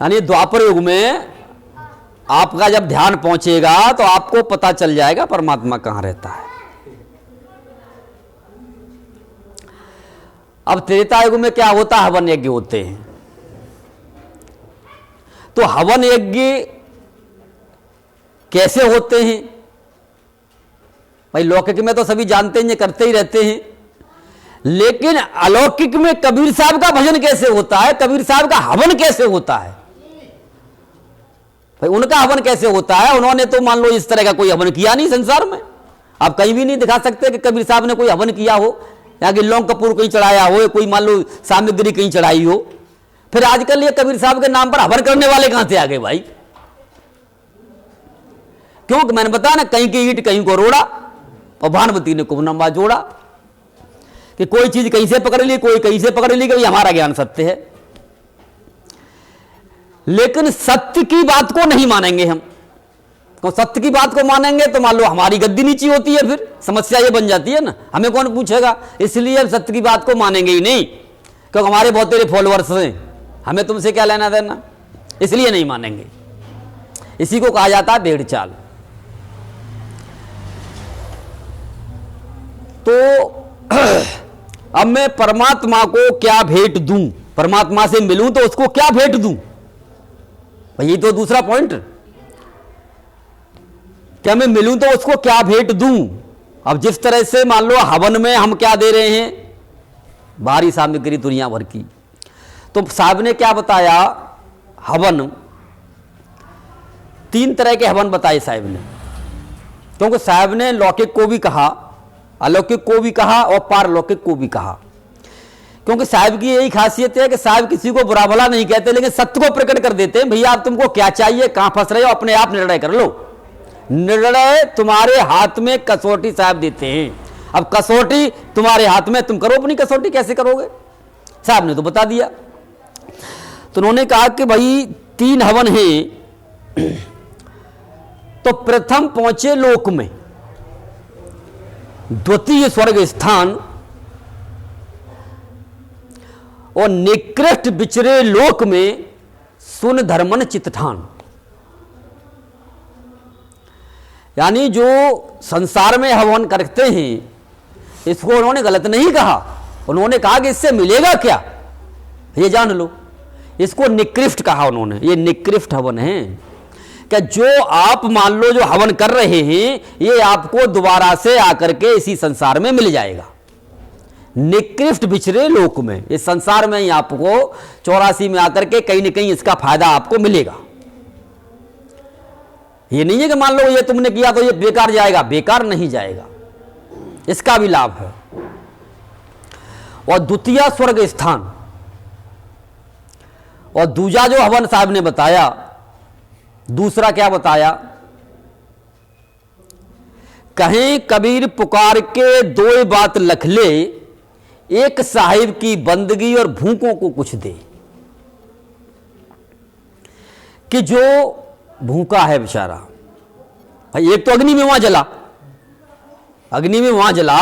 Speaker 1: यानी द्वापर युग में आपका जब ध्यान पहुंचेगा तो आपको पता चल जाएगा परमात्मा कहां रहता है। अब त्रेता युग में क्या होता है? हवन यज्ञ होते हैं। तो हवन यज्ञ कैसे होते हैं? भाई लौकिक में तो सभी जानते हैं, करते ही रहते हैं। लेकिन अलौकिक में कबीर साहब का भजन कैसे होता है? कबीर साहब का हवन कैसे होता है? भाई उनका हवन कैसे होता है? उन्होंने तो मान लो इस तरह का कोई हवन किया नहीं संसार में। आप कहीं भी नहीं दिखा सकते कि कबीर साहब ने कोई हवन किया हो, या कि लौंग कपूर कहीं चढ़ाया हो, कोई मान लो सामग्री कहीं चढ़ाई हो। फिर आजकल ये कबीर साहब के नाम पर हवन करने वाले कहां से आ गए भाई? क्योंकि मैंने बताया ना, कहीं की ईंट कहीं को रोड़ा, और भानुमती ने कुमनम्बा जोड़ा। कि कोई चीज कहीं से पकड़ ली, कोई कहीं से पकड़ ली, कि हमारा ज्ञान सत्य है। लेकिन सत्य की बात को नहीं मानेंगे हम। तो सत्य की बात को मानेंगे तो मान लो हमारी गद्दी नीची होती है, फिर समस्या ये बन जाती है ना, हमें कौन पूछेगा। इसलिए अब सत्य की बात को मानेंगे ही नहीं, क्योंकि हमारे बहुत तेरे फॉलोअर्स हैं, हमें तुमसे क्या लेना देना, इसलिए नहीं मानेंगे। इसी को कहा जाता है भेड़ चाल। तो अब मैं परमात्मा को क्या भेंट दूं? परमात्मा से मिलूं तो उसको क्या भेंट दूं? ये तो दूसरा पॉइंट। क्या मैं मिलूं तो उसको क्या भेंट दूं? अब जिस तरह से मान लो हवन में हम क्या दे रहे हैं? भारी सामग्री दुनिया भर की। तो साहब ने क्या बताया? हवन, 3 तरह के हवन बताए साहब ने। क्योंकि साहब ने लौकिक को भी कहा, अलौकिक को भी कहा, और पारलौकिक को भी कहा। क्योंकि साहब की यही खासियत है कि साहब किसी को बुरा भला नहीं कहते, लेकिन सत्य को प्रकट कर देते हैं। भैया आप तुमको क्या चाहिए, कहां फंस रहे हो, अपने आप निर्णय कर लो। निर्णय तुम्हारे हाथ में, कसौटी साहब देते हैं। अब कसौटी तुम्हारे हाथ में, तुम करो अपनी कसौटी। कैसे करोगे? साहब ने तो बता दिया। तो उन्होंने कहा कि भाई 3 हवन हैं। तो प्रथम पहुंचे लोक में, द्वितीय स्वर्ग स्थान, और निकृष्ट विचरे लोक में सुन धर्मन चित्तठान। यानी जो संसार में हवन करते हैं, इसको उन्होंने गलत नहीं कहा। उन्होंने कहा कि इससे मिलेगा क्या, ये जान लो। इसको निकृष्ट कहा उन्होंने। ये निकृष्ट हवन है कि जो आप मान लो जो हवन कर रहे हैं, ये आपको दोबारा से आकर के इसी संसार में मिल जाएगा। निकृष्ट बिछड़े लोक में, इस संसार में ही आपको 84 में आकर के कहीं न कहीं इसका फायदा आपको मिलेगा। ये नहीं है कि मान लो ये तुमने किया तो ये बेकार जाएगा, बेकार नहीं जाएगा, इसका भी लाभ है। और द्वितीय स्वर्ग स्थान, और दूजा जो हवन साहब ने बताया, दूसरा क्या बताया? कहीं कबीर पुकार के 2 बात लख ले, एक साहिब की बंदगी और भूखों को कुछ दे। कि जो भूखा है बेचारा, भाई एक तो अग्नि में वहां जला, अग्नि में वहां जला,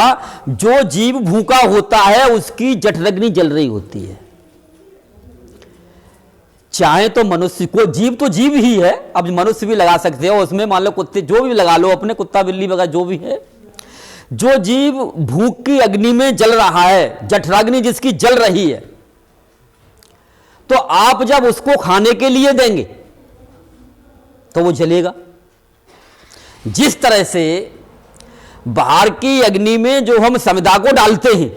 Speaker 1: जो जीव भूखा होता है उसकी जठरग्नि जल रही होती है। चाहे तो मनुष्य को, जीव तो जीव ही है, अब मनुष्य भी लगा सकते हो उसमें, मान लो कुत्ते जो भी लगा लो अपने, कुत्ता बिल्ली वगैरह जो भी है, जो जीव भूख की अग्नि में जल रहा है, जठराग्नि जिसकी जल रही है, तो आप जब उसको खाने के लिए देंगे तो वो जलेगा। जिस तरह से बाहर की अग्नि में जो हम समिधा को डालते हैं,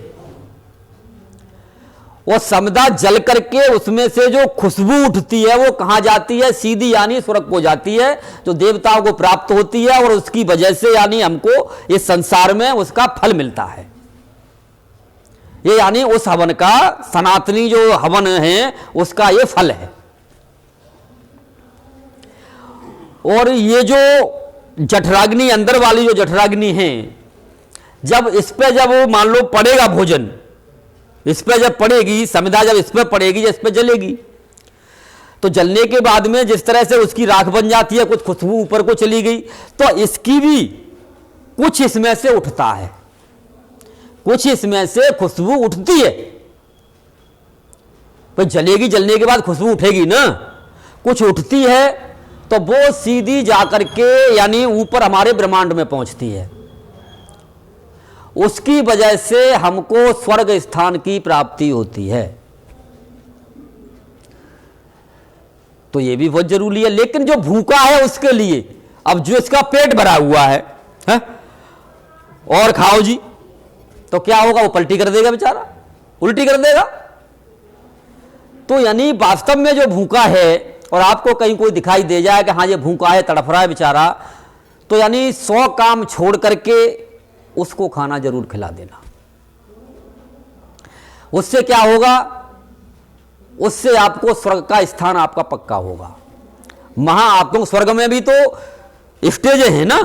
Speaker 1: वो समिधा जल करके उसमें से जो खुशबू उठती है वो कहां जाती है? सीधी यानी स्वर्ग को जाती है, जो देवताओं को प्राप्त होती है, और उसकी वजह से यानी हमको इस संसार में उसका फल मिलता है। ये यानी उस हवन का, सनातनी जो हवन है उसका ये फल है। और ये जो जठराग्नि, अंदर वाली जो जठराग्नि है, जब इस पे जब मान लो पड़ेगा भोजन, इस पे जब पड़ेगी समिधा, जब इस पे पड़ेगी, जब इस पे जलेगी, तो जलने के बाद में जिस तरह से उसकी राख बन जाती है, कुछ खुशबू ऊपर को चली गई, तो इसकी भी कुछ इसमें से उठता है, कुछ इसमें से खुशबू उठती है। तो जलेगी, जलने के बाद खुशबू उठेगी ना, कुछ उठती है, तो वो सीधी जाकर के यानी ऊपर हमारे ब्रह्मांड में पहुंचती है। उसकी वजह से हमको स्वर्ग स्थान की प्राप्ति होती है। तो ये भी बहुत जरूरी है। लेकिन जो भूखा है उसके लिए, अब जो इसका पेट भरा हुआ है और खाओ जी, तो क्या होगा? वो पलटी कर देगा बेचारा, उल्टी कर देगा। तो यानी वास्तव में जो भूखा है, और आपको कहीं कोई दिखाई दे जाए कि हाँ ये भूखा है, तड़फ रहा है बेचारा, तो यानी 100 काम छोड़ करके उसको खाना जरूर खिला देना। उससे क्या होगा? उससे आपको स्वर्ग का स्थान आपका पक्का होगा। आपको स्वर्ग में भी तो स्टेज है ना।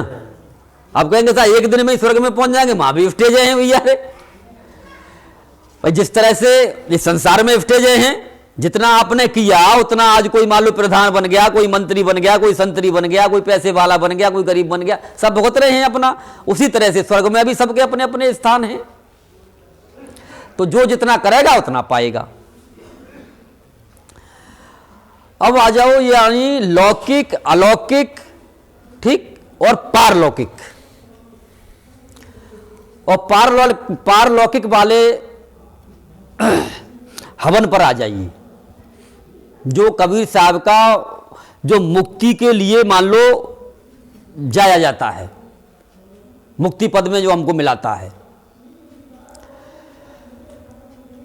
Speaker 1: आप कहेंगे साहब एक दिन में स्वर्ग में पहुंच जाएंगे, वहां भी स्टेज हैं भैया। भाई जिस तरह से इस संसार में स्टेज हैं, जितना आपने किया उतना आज कोई मान लो प्रधान बन गया, कोई मंत्री बन गया, कोई संतरी बन गया, कोई पैसे वाला बन गया, कोई गरीब बन गया, सब भुगत रहे हैं अपना। उसी तरह से स्वर्ग में भी सबके अपने अपने स्थान हैं। तो जो जितना करेगा उतना पाएगा। अब आ जाओ यानी लौकिक, अलौकिक, ठीक, और पारलौकिक। और पारलौकिक वाले हवन पर आ जाइए। जो कबीर साहब का जो मुक्ति के लिए मान लो जाया जाता है, मुक्ति पद में जो हमको मिलाता है।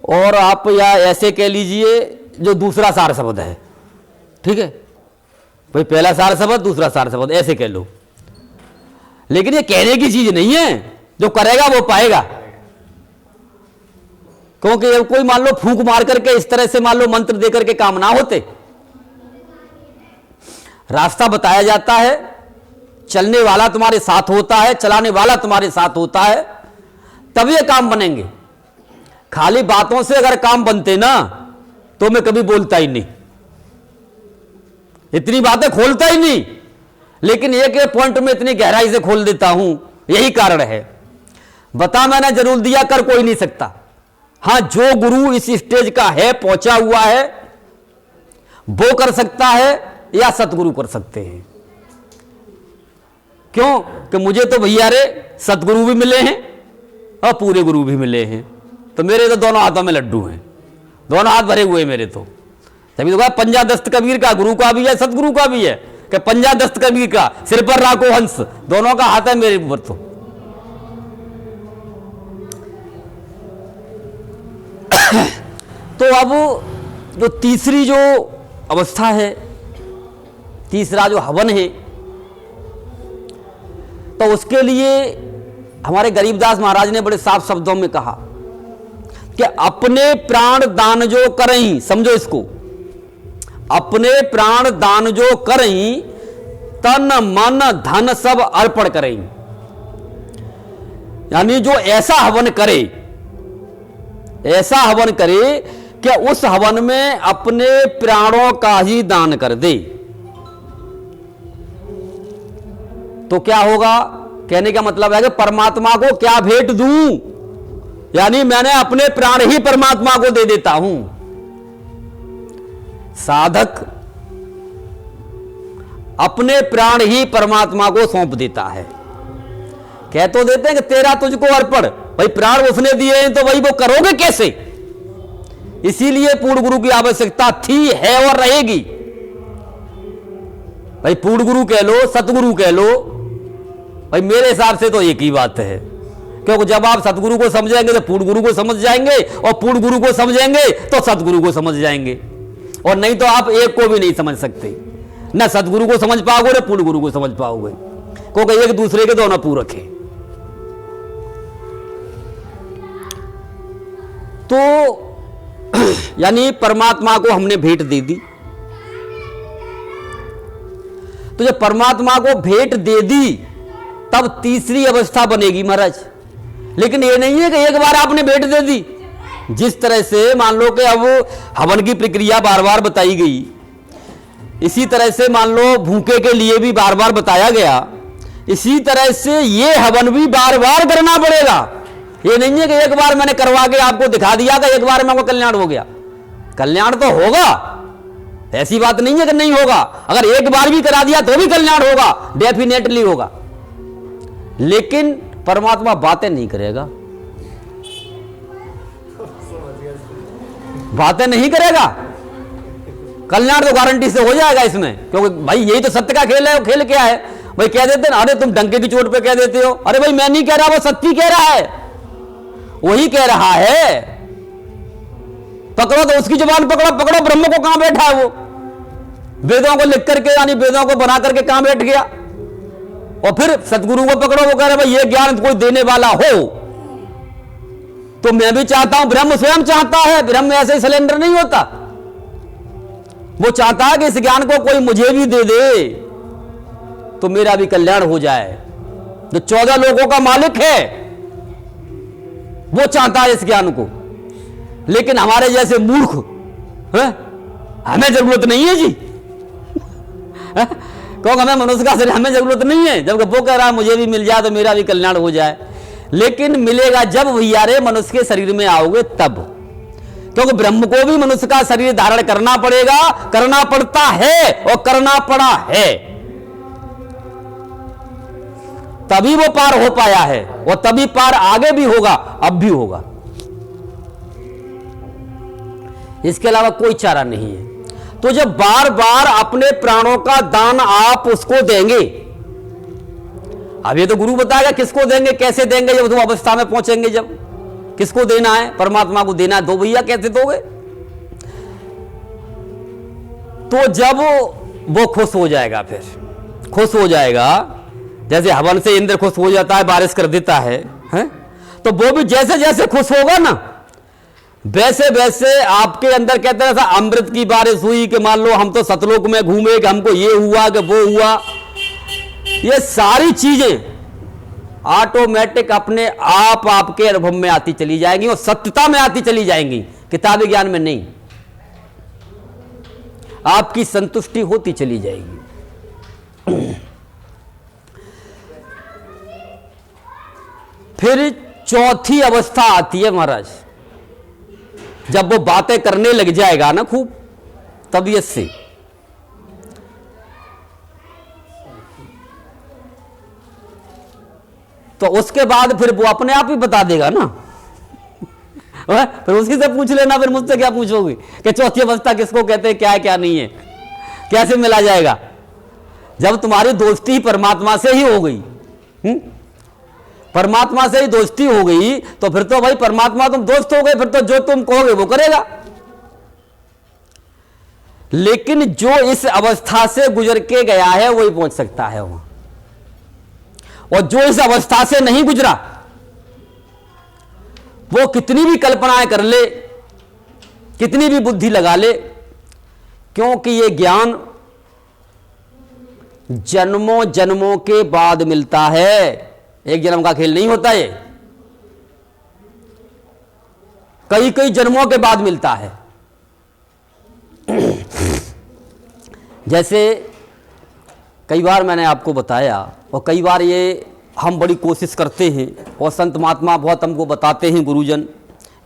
Speaker 1: और आप या ऐसे कह लीजिए जो दूसरा सार शब्द है, ठीक है भाई, पहला सार शब्द, दूसरा सार शब्द, ऐसे कह लो। लेकिन ये कहने की चीज नहीं है, जो करेगा वो पाएगा। क्योंकि कोई मान लो फूंक मार करके इस तरह से मान लो मंत्र दे करके काम ना होते। रास्ता बताया जाता है, चलने वाला तुम्हारे साथ होता है, चलाने वाला तुम्हारे साथ होता है, तब ये काम बनेंगे। खाली बातों से अगर काम बनते ना तो मैं कभी बोलता ही नहीं, इतनी बातें खोलता ही नहीं। लेकिन एक एक पॉइंट में इतनी गहराई से खोल देता हूं, यही कारण है। बता मैंने जरूर दिया, कर कोई नहीं सकता। हां, जो गुरु इस स्टेज का है, पहुंचा हुआ है, वो कर सकता है, या सतगुरु कर सकते हैं। क्यों? कि मुझे तो भैया रे सतगुरु भी मिले हैं और पूरे गुरु भी मिले हैं। तो मेरे तो दोनों हाथों में लड्डू हैं, दोनों हाथ भरे हुए मेरे तो। तभी तो कहा पंजा दस्त कबीर का, गुरु का भी है सतगुरु का भी है। कि पंजा दस्त कबीर का, सिर पर राखो हंस, दोनों का हाथ है मेरे ऊपर। तो अब जो तीसरी जो अवस्था है, तीसरा जो हवन है, तो उसके लिए हमारे गरीबदास महाराज ने बड़े साफ शब्दों में कहा कि अपने प्राण दान जो करें, समझो इसको, अपने प्राण दान जो करें, तन मन धन सब अर्पण करें। यानी जो ऐसा हवन करे, ऐसा हवन करे कि उस हवन में अपने प्राणों का ही दान कर दे। तो क्या होगा? कहने का मतलब है कि परमात्मा को क्या भेंट दूं, यानी मैंने अपने प्राण ही परमात्मा को दे देता हूं। साधक अपने प्राण ही परमात्मा को सौंप देता है। कह तो देते हैं कि तेरा तुझको अर्पण, भाई प्राण उसने दिए हैं तो भाई वो करोगे कैसे? इसीलिए पूर्ण गुरु की आवश्यकता थी, है और रहेगी। भाई पूर्ण गुरु कह लो, सतगुरु कह लो, भाई मेरे हिसाब से तो एक ही बात है। क्योंकि जब आप सतगुरु को समझेंगे तो पूर्ण गुरु को समझ जाएंगे, और पूर्ण गुरु को समझेंगे तो सतगुरु को समझ जाएंगे। और नहीं तो आप एक को भी नहीं समझ सकते, ना सतगुरु को समझ पाओगे ना पूर्ण गुरु को समझ पाओगे, क्योंकि एक दूसरे के दोनों पूरक हैं। तो यानी परमात्मा को हमने भेंट दे दी। तो जब परमात्मा को भेंट दे दी तब तीसरी अवस्था बनेगी महाराज। लेकिन ये नहीं है कि एक बार आपने भेंट दे दी। जिस तरह से मान लो कि अब हवन की प्रक्रिया बार बार बताई गई, इसी तरह से मान लो भूखे के लिए भी बार बार बताया गया, इसी तरह से ये हवन भी बार बार करना पड़ेगा। ये नहीं है कि एक बार मैंने करवा के आपको दिखा दिया कि एक बार में आपको कल्याण हो गया। कल्याण तो होगा, ऐसी बात नहीं है कि नहीं होगा। अगर एक बार भी करा दिया तो भी कल्याण होगा, डेफिनेटली होगा। लेकिन परमात्मा बातें नहीं करेगा, बातें नहीं करेगा। कल्याण तो गारंटी से हो जाएगा इसमें, क्योंकि भाई यही तो सत्य का खेल है। खेल क्या है भाई? कह देते ना, अरे तुम डंके की चोट पे कह देते हो, अरे भाई मैं नहीं कह रहा, वो सत्य कह रहा है, वही कह रहा है। पकड़ो तो उसकी जुबान पकड़ो, पकड़ो ब्रह्म को। कहां बैठा है वो? वेदों को लिख करके यानी वेदों को बना करके कहां बैठ गया? और फिर सतगुरु को पकड़ो, वो कह रहे भाई ये ज्ञान कोई देने वाला हो तो मैं भी चाहता हूं। ब्रह्म स्वयं चाहता है, ब्रह्म ऐसे ही सिलेंडर नहीं होता। वो चाहता है कि इस ज्ञान को कोई मुझे भी दे दे तो मेरा भी कल्याण हो जाए। जो 14 लोगों का मालिक है वो चाहता है इस ज्ञान को। लेकिन हमारे जैसे मूर्ख हमें जरूरत नहीं है जी। क्योंकि हमें मनुष्य का शरीर, हमें जरूरत नहीं है। जब वो कह रहा है मुझे भी मिल जाए तो मेरा भी कल्याण हो जाए। लेकिन मिलेगा जब भैया रे मनुष्य के शरीर में आओगे तब, क्योंकि ब्रह्म को भी मनुष्य का शरीर धारण करना पड़ेगा, करना पड़ता है और करना पड़ा है, तभी वो पार हो पाया है। और तभी पार आगे भी होगा, अब भी होगा। इसके अलावा कोई चारा नहीं है। तो जब बार बार अपने प्राणों का दान आप उसको देंगे, अब ये तो गुरु बताएगा किसको देंगे, कैसे देंगे। जब तुम अवस्था में पहुंचेंगे, जब किसको देना है, परमात्मा को देना है, दो भैया, कैसे दोगे? तो जब वो खुश हो जाएगा, फिर खुश हो जाएगा, जैसे हवन से इंद्र खुश हो जाता है, बारिश कर देता है, तो वो भी जैसे जैसे खुश होगा ना, वैसे वैसे आपके अंदर कहते हैं अमृत की बारिश हुई कि मान लो हम तो सतलोक में घूमे कि हमको ये हुआ कि वो हुआ। ये सारी चीजें ऑटोमेटिक अपने आप आपके अनुभव में आती चली जाएंगी और सत्यता में आती चली जाएंगी, किताबी ज्ञान में नहीं। आपकी संतुष्टि होती चली जाएगी। फिर चौथी अवस्था आती है महाराज, जब वो बातें करने लग जाएगा ना खूब तबीयत से, तो उसके बाद फिर वो अपने आप ही बता देगा ना। फिर उसी से पूछ लेना, फिर मुझसे क्या पूछोगे कि चौथी अवस्था किसको कहते हैं, क्या है क्या नहीं है, कैसे मिला जाएगा। जब तुम्हारी दोस्ती ही परमात्मा से ही हो गई, परमात्मा से ही दोस्ती हो गई, तो फिर तो भाई परमात्मा तुम दोस्त हो गए, फिर तो जो तुम कहोगे वो करेगा। लेकिन जो इस अवस्था से गुजर के गया है वही पहुंच सकता है वहां, और जो इस अवस्था से नहीं गुजरा वो कितनी भी कल्पनाएं कर ले, कितनी भी बुद्धि लगा ले, क्योंकि ये ज्ञान जन्मों जन्मों के बाद मिलता है। एक जन्म का खेल नहीं होता, ये कई कई जन्मों के बाद मिलता है। जैसे कई बार मैंने आपको बताया, और कई बार ये हम बड़ी कोशिश करते हैं, और संत महात्मा बहुत हमको बताते हैं, गुरुजन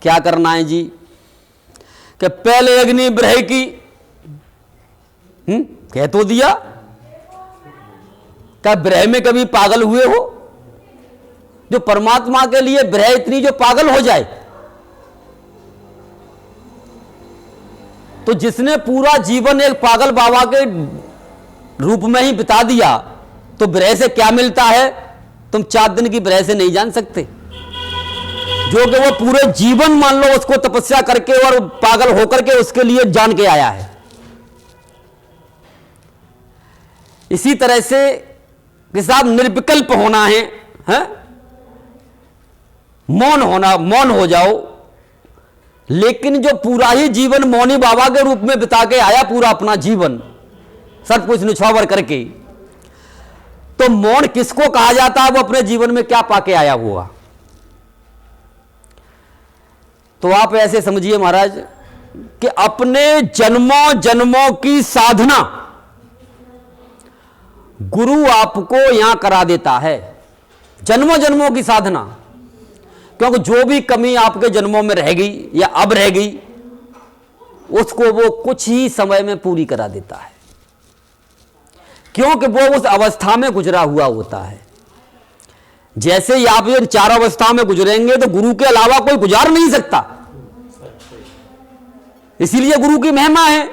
Speaker 1: क्या करना है जी, कि पहले अग्नि ब्रह की कह तो दिया। क्या ब्रह में कभी पागल हुए हो? जो परमात्मा के लिए ब्रह इतनी जो पागल हो जाए, तो जिसने पूरा जीवन एक पागल बाबा के रूप में ही बिता दिया, तो ब्रह से क्या मिलता है तुम 4 दिन की ब्रह से नहीं जान सकते। जो कि वो पूरे जीवन मान लो उसको तपस्या करके और पागल होकर के उसके लिए जान के आया है। इसी तरह से कि साहब निर्विकल्प होना है? मौन होना, मौन हो जाओ, लेकिन जो पूरा ही जीवन मौनी बाबा के रूप में बिता के आया, पूरा अपना जीवन सब कुछ निछावर करके, तो मौन किसको कहा जाता है? वो अपने जीवन में क्या पाके आया हुआ। तो आप ऐसे समझिए महाराज कि अपने जन्मों जन्मों की साधना गुरु आपको यहां करा देता है, जन्मों जन्मों की साधना। क्योंकि जो भी कमी आपके जन्मों में रह गई या अब रह गई, उसको वो कुछ ही समय में पूरी करा देता है, क्योंकि वो उस अवस्था में गुजरा हुआ होता है। जैसे ही आप इन चार अवस्था में गुजरेंगे तो गुरु के अलावा कोई गुजार नहीं सकता, इसीलिए गुरु की महिमा है।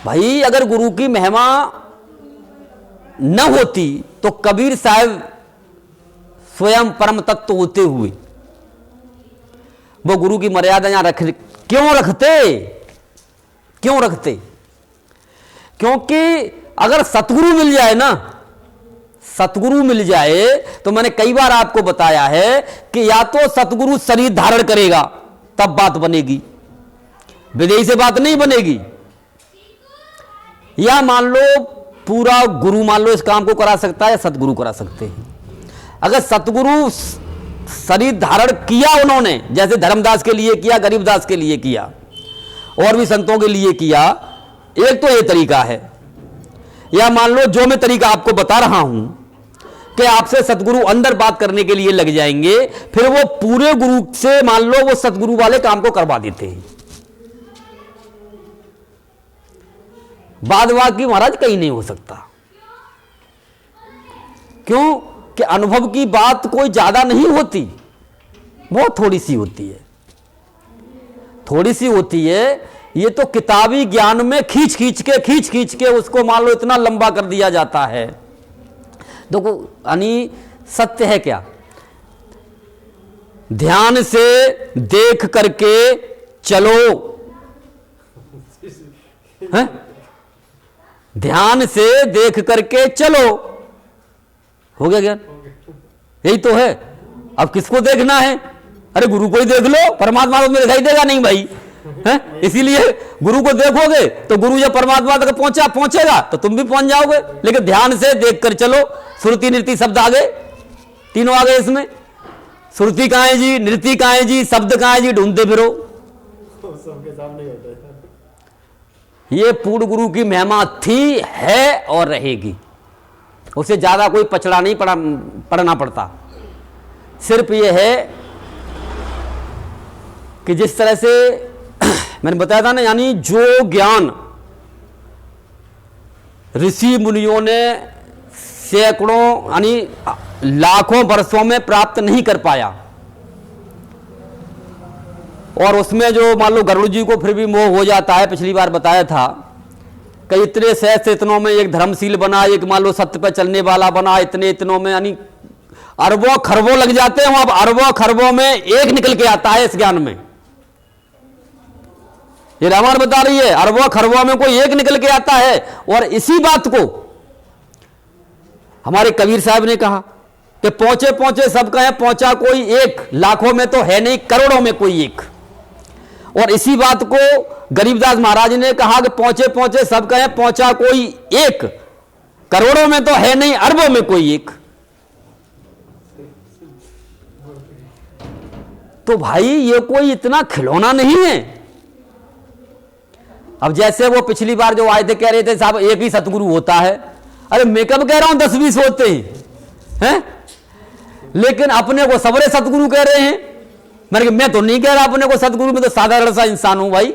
Speaker 1: भाई अगर गुरु की महिमा न होती तो कबीर साहब स्वयं परम तत्व होते हुए वो गुरु की मर्यादा यहां क्यों रखते? क्योंकि अगर सतगुरु मिल जाए ना, सतगुरु मिल जाए तो मैंने कई बार आपको बताया है कि या तो सतगुरु शरीर धारण करेगा तब बात बनेगी, विदेही से बात नहीं बनेगी। या मान लो पूरा गुरु मान लो इस काम को करा सकता है या सतगुरु करा सकते हैं। अगर सतगुरु शरीर धारण किया उन्होंने, जैसे धर्मदास के लिए किया, गरीबदास के लिए किया, और भी संतों के लिए किया, एक तो ये तरीका है। या मान लो जो मैं तरीका आपको बता रहा हूं कि आपसे सतगुरु अंदर बात करने के लिए लग जाएंगे, फिर वो पूरे गुरु से मान लो वो सतगुरु वाले काम को करवा देते हैं। बाद बाकी महाराज कहीं नहीं हो सकता। क्यों कि अनुभव की बात कोई ज्यादा नहीं होती, बहुत थोड़ी सी होती है, थोड़ी सी होती है। ये तो किताबी ज्ञान में खींच खींच के उसको मान लो इतना लंबा कर दिया जाता है। देखो यानी सत्य है क्या? ध्यान से देख करके चलो, है? ध्यान से देख करके चलो, हो गया ज्ञान, यही तो है। अब किसको देखना है? अरे गुरु को ही देख लो, परमात्मा तो दिखाई देगा नहीं भाई, है? इसीलिए गुरु को देखोगे तो गुरु जब परमात्मा तक पहुंचेगा तो तुम भी पहुंच जाओगे। लेकिन ध्यान से देख कर चलो। श्रुति नृति शब्द आ गए, तीनों आ गए इसमें। श्रुति कहां है जी, नृति कहां है जी, शब्द कहां है जी, ढूंढते फिरो।
Speaker 2: सबके सामने होता है।
Speaker 1: ये पूर्ण गुरु की महिमा थी, है और रहेगी। उसे ज्यादा कोई पचड़ा नहीं पढ़ना पड़ता। सिर्फ ये है कि जिस तरह से मैंने बताया था ना, यानी जो ज्ञान ऋषि मुनियों ने सैकड़ों यानी लाखों वर्षों में प्राप्त नहीं कर पाया, और उसमें जो मान लो गरुड़ जी को फिर भी मोह हो जाता है, पिछली बार बताया था कि इतने सहस्त्र इतनों में एक धर्मशील बना, एक मान लो सत्य पर चलने वाला बना, इतने इतनों में यानी अरबों खरबों लग जाते हैं। वहां अरबों खरबों में एक निकल के आता है इस ज्ञान में। ये रामायण बता रही है, अरबों खरबों में कोई एक निकल के आता है। और इसी बात को हमारे कबीर साहब ने कहा कि पहुंचे पहुंचे सब कहे, पहुंचा कोई एक, लाखों में तो है नहीं, करोड़ों में कोई एक। और इसी बात को गरीबदास महाराज ने कहा कि पहुंचे पहुंचे सब कहे, पहुंचा कोई एक, करोड़ों में तो है नहीं, अरबों में कोई एक। तो भाई ये कोई इतना खिलौना नहीं है। अब जैसे वो पिछली बार जो आए थे कह रहे थे साहब एक ही सतगुरु होता है। अरे मैं कब कह रहा हूं 10-20 होते हैं, लेकिन अपने को सबरे सतगुरु कह रहे हैं। मैं तो नहीं कह रहा अपने को सतगुरु, मैं तो साधारण सा इंसान हूं भाई।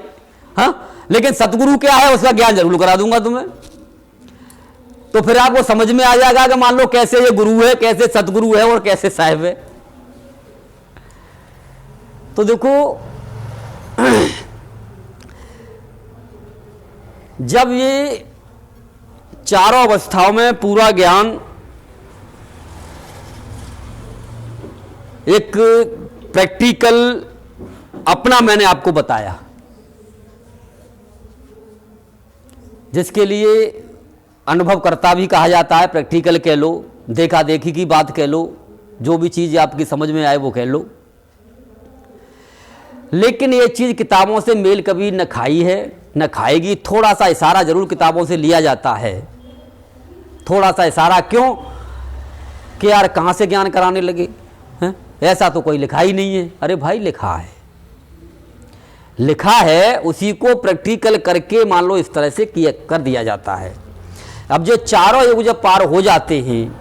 Speaker 1: हाँ, लेकिन सतगुरु क्या है उसका ज्ञान जरूर करा दूंगा तुम्हें। तो फिर आपको समझ में आ जाएगा कि मान लो कैसे ये गुरु है, कैसे सतगुरु है और कैसे साहिब है। तो देखो जब ये चारों अवस्थाओं में पूरा ज्ञान एक प्रैक्टिकल अपना मैंने आपको बताया, जिसके लिए अनुभवकर्ता भी कहा जाता है, प्रैक्टिकल कह लो, देखा देखी की बात कह लो, जो भी चीज आपकी समझ में आए वो कह लो। लेकिन ये चीज़ किताबों से मेल कभी न खाई है न खाएगी। थोड़ा सा इशारा जरूर किताबों से लिया जाता है, थोड़ा सा इशारा, क्यों कि यार कहाँ से ज्ञान कराने लगे हैं, ऐसा तो कोई लिखा ही नहीं है। अरे भाई लिखा है, लिखा है, उसी को प्रैक्टिकल करके मान लो इस तरह से किया कर दिया जाता है। अब जो चारों युग जब पार हो जाते हैं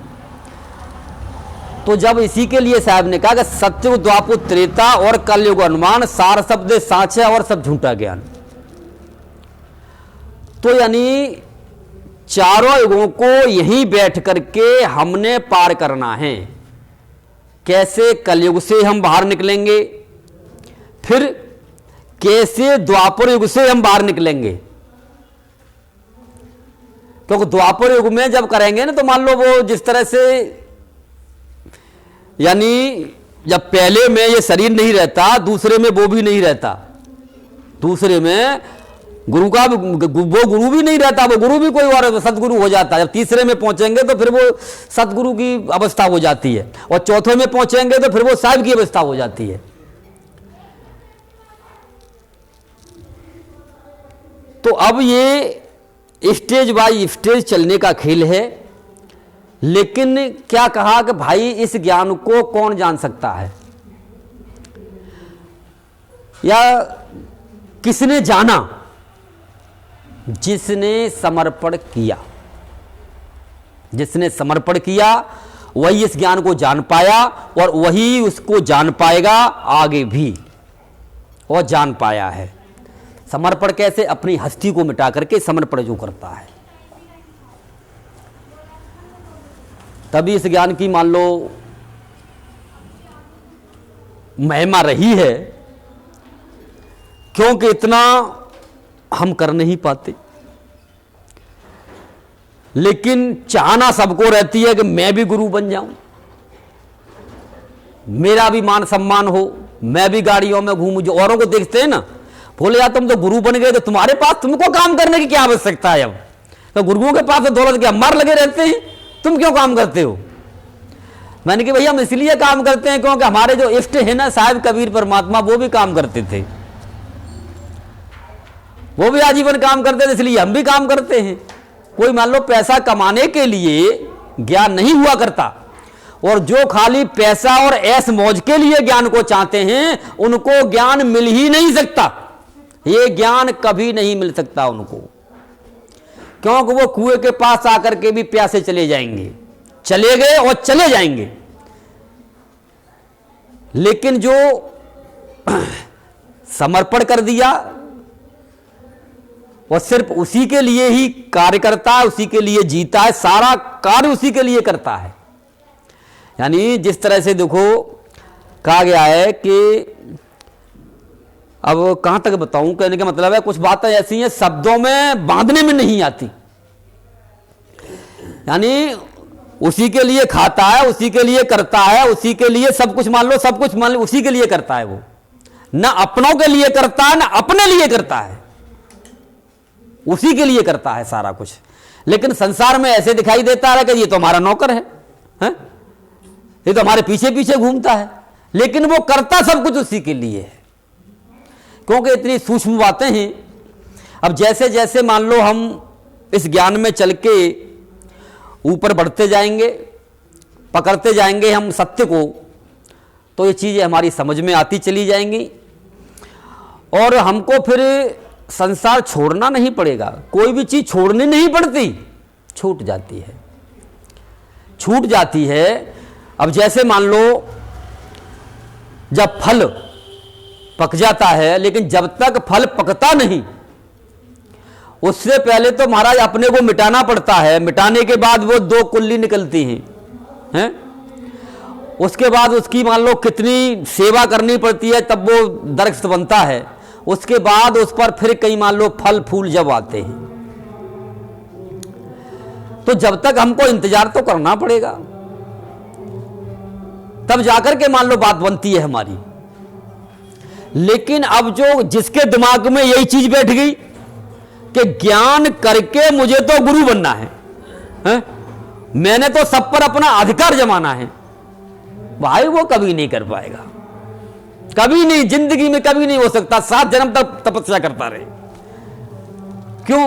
Speaker 1: तो जब इसी के लिए साहब ने कहा कि सत्युग द्वापर त्रेता और कलयुग अनुमान, सार शब्द साँचे और सब झूठा ज्ञान। तो यानी चारों युगों को यहीं बैठ करके हमने पार करना है। कैसे? कलयुग से हम बाहर निकलेंगे, फिर कैसे द्वापर युग से हम बाहर निकलेंगे। क्योंकि द्वापर युग में जब करेंगे ना तो मान लो वो जिस तरह से, यानी जब पहले में ये शरीर नहीं रहता, दूसरे में वो भी नहीं रहता, दूसरे में गुरु का वो गुरु भी नहीं रहता, वो गुरु भी कोई और सतगुरु हो जाता है। जब तीसरे में पहुंचेंगे तो फिर वो सतगुरु की अवस्था हो जाती है, और चौथे में पहुंचेंगे तो फिर वो साहिब की अवस्था हो जाती है। तो अब ये स्टेज बाय स्टेज चलने का खेल है। लेकिन क्या कहा कि भाई इस ज्ञान को कौन जान सकता है, या किसने जाना? जिसने समर्पण किया, जिसने समर्पण किया वही इस ज्ञान को जान पाया, और वही उसको जान पाएगा आगे भी, और जान पाया है। समर्पण कैसे? अपनी हस्ती को मिटा करके समर्पण जो करता है, तभी इस ज्ञान की मान लो महिमा रही है। क्योंकि इतना हम कर नहीं पाते, लेकिन चाहना सबको रहती है कि मैं भी गुरु बन जाऊं, मेरा भी मान सम्मान हो, मैं भी गाड़ियों में घूमूं। जो औरों को देखते हैं ना, बोले यार तुम तो गुरु बन गए तो तुम्हारे पास तुमको काम करने की क्या आवश्यकता है? अब तो गुरुओं के पास तो दौलत के अम्बार लगे रहते हैं, तुम क्यों काम करते हो? मैंने कहा भैया हम इसलिए काम करते हैं क्योंकि हमारे जो इष्ट है ना साहिब कबीर परमात्मा, वो भी काम करते थे, वो भी आजीवन काम करते थे, इसलिए हम भी काम करते हैं। कोई मान लो पैसा कमाने के लिए ज्ञान नहीं हुआ करता, और जो खाली पैसा और ऐश मौज के लिए ज्ञान को चाहते हैं उनको ज्ञान मिल ही नहीं सकता। ये ज्ञान कभी नहीं मिल सकता उनको, क्योंकि वो कुएं के पास आकर के भी प्यासे चले जाएंगे, चले गए और चले जाएंगे। लेकिन जो समर्पण कर दिया और सिर्फ उसी के लिए ही कार्य करता है, उसी के लिए जीता है, सारा कार्य उसी के लिए करता है। यानी जिस तरह से देखो कहा गया है कि, अब कहां तक बताऊं, कहने का मतलब है कुछ बातें ऐसी हैं शब्दों में बांधने में नहीं आती। यानी उसी के लिए खाता है, उसी के लिए करता है, उसी के लिए सब कुछ मान लो, सब कुछ मान लो उसी के लिए करता है। वो ना अपनों के लिए करता है ना अपने लिए करता है, उसी के लिए करता है सारा कुछ। लेकिन संसार में ऐसे दिखाई देता है कि ये तो हमारा नौकर है, ये तो हमारे पीछे पीछे घूमता है, लेकिन वो करता सब कुछ उसी के लिए है। क्योंकि इतनी सूक्ष्म बातें हैं। अब जैसे जैसे मान लो हम इस ज्ञान में चल के ऊपर बढ़ते जाएंगे, पकड़ते जाएंगे हम सत्य को, तो ये चीज़ें हमारी समझ में आती चली जाएंगी, और हमको फिर संसार छोड़ना नहीं पड़ेगा। कोई भी चीज़ छोड़नी नहीं पड़ती, छूट जाती है, छूट जाती है। अब जैसे मान लो जब फल पक जाता है, लेकिन जब तक फल पकता नहीं उससे पहले तो महाराज अपने को मिटाना पड़ता है। मिटाने के बाद वो दो कुल्ली निकलती हैं, उसके बाद उसकी मान लो कितनी सेवा करनी पड़ती है, तब वो दरख्त बनता है। उसके बाद उस पर फिर कई मान लो फल फूल जब आते हैं, तो जब तक हमको इंतजार तो करना पड़ेगा, तब जाकर के मान लो बात बनती है हमारी। लेकिन अब जो जिसके दिमाग में यही चीज बैठ गई कि ज्ञान करके मुझे तो गुरु बनना है, मैंने तो सब पर अपना अधिकार जमाना है, भाई वो कभी नहीं कर पाएगा, कभी नहीं, जिंदगी में कभी नहीं हो सकता। 7 जन्म तक तपस्या करता रहे, क्यों?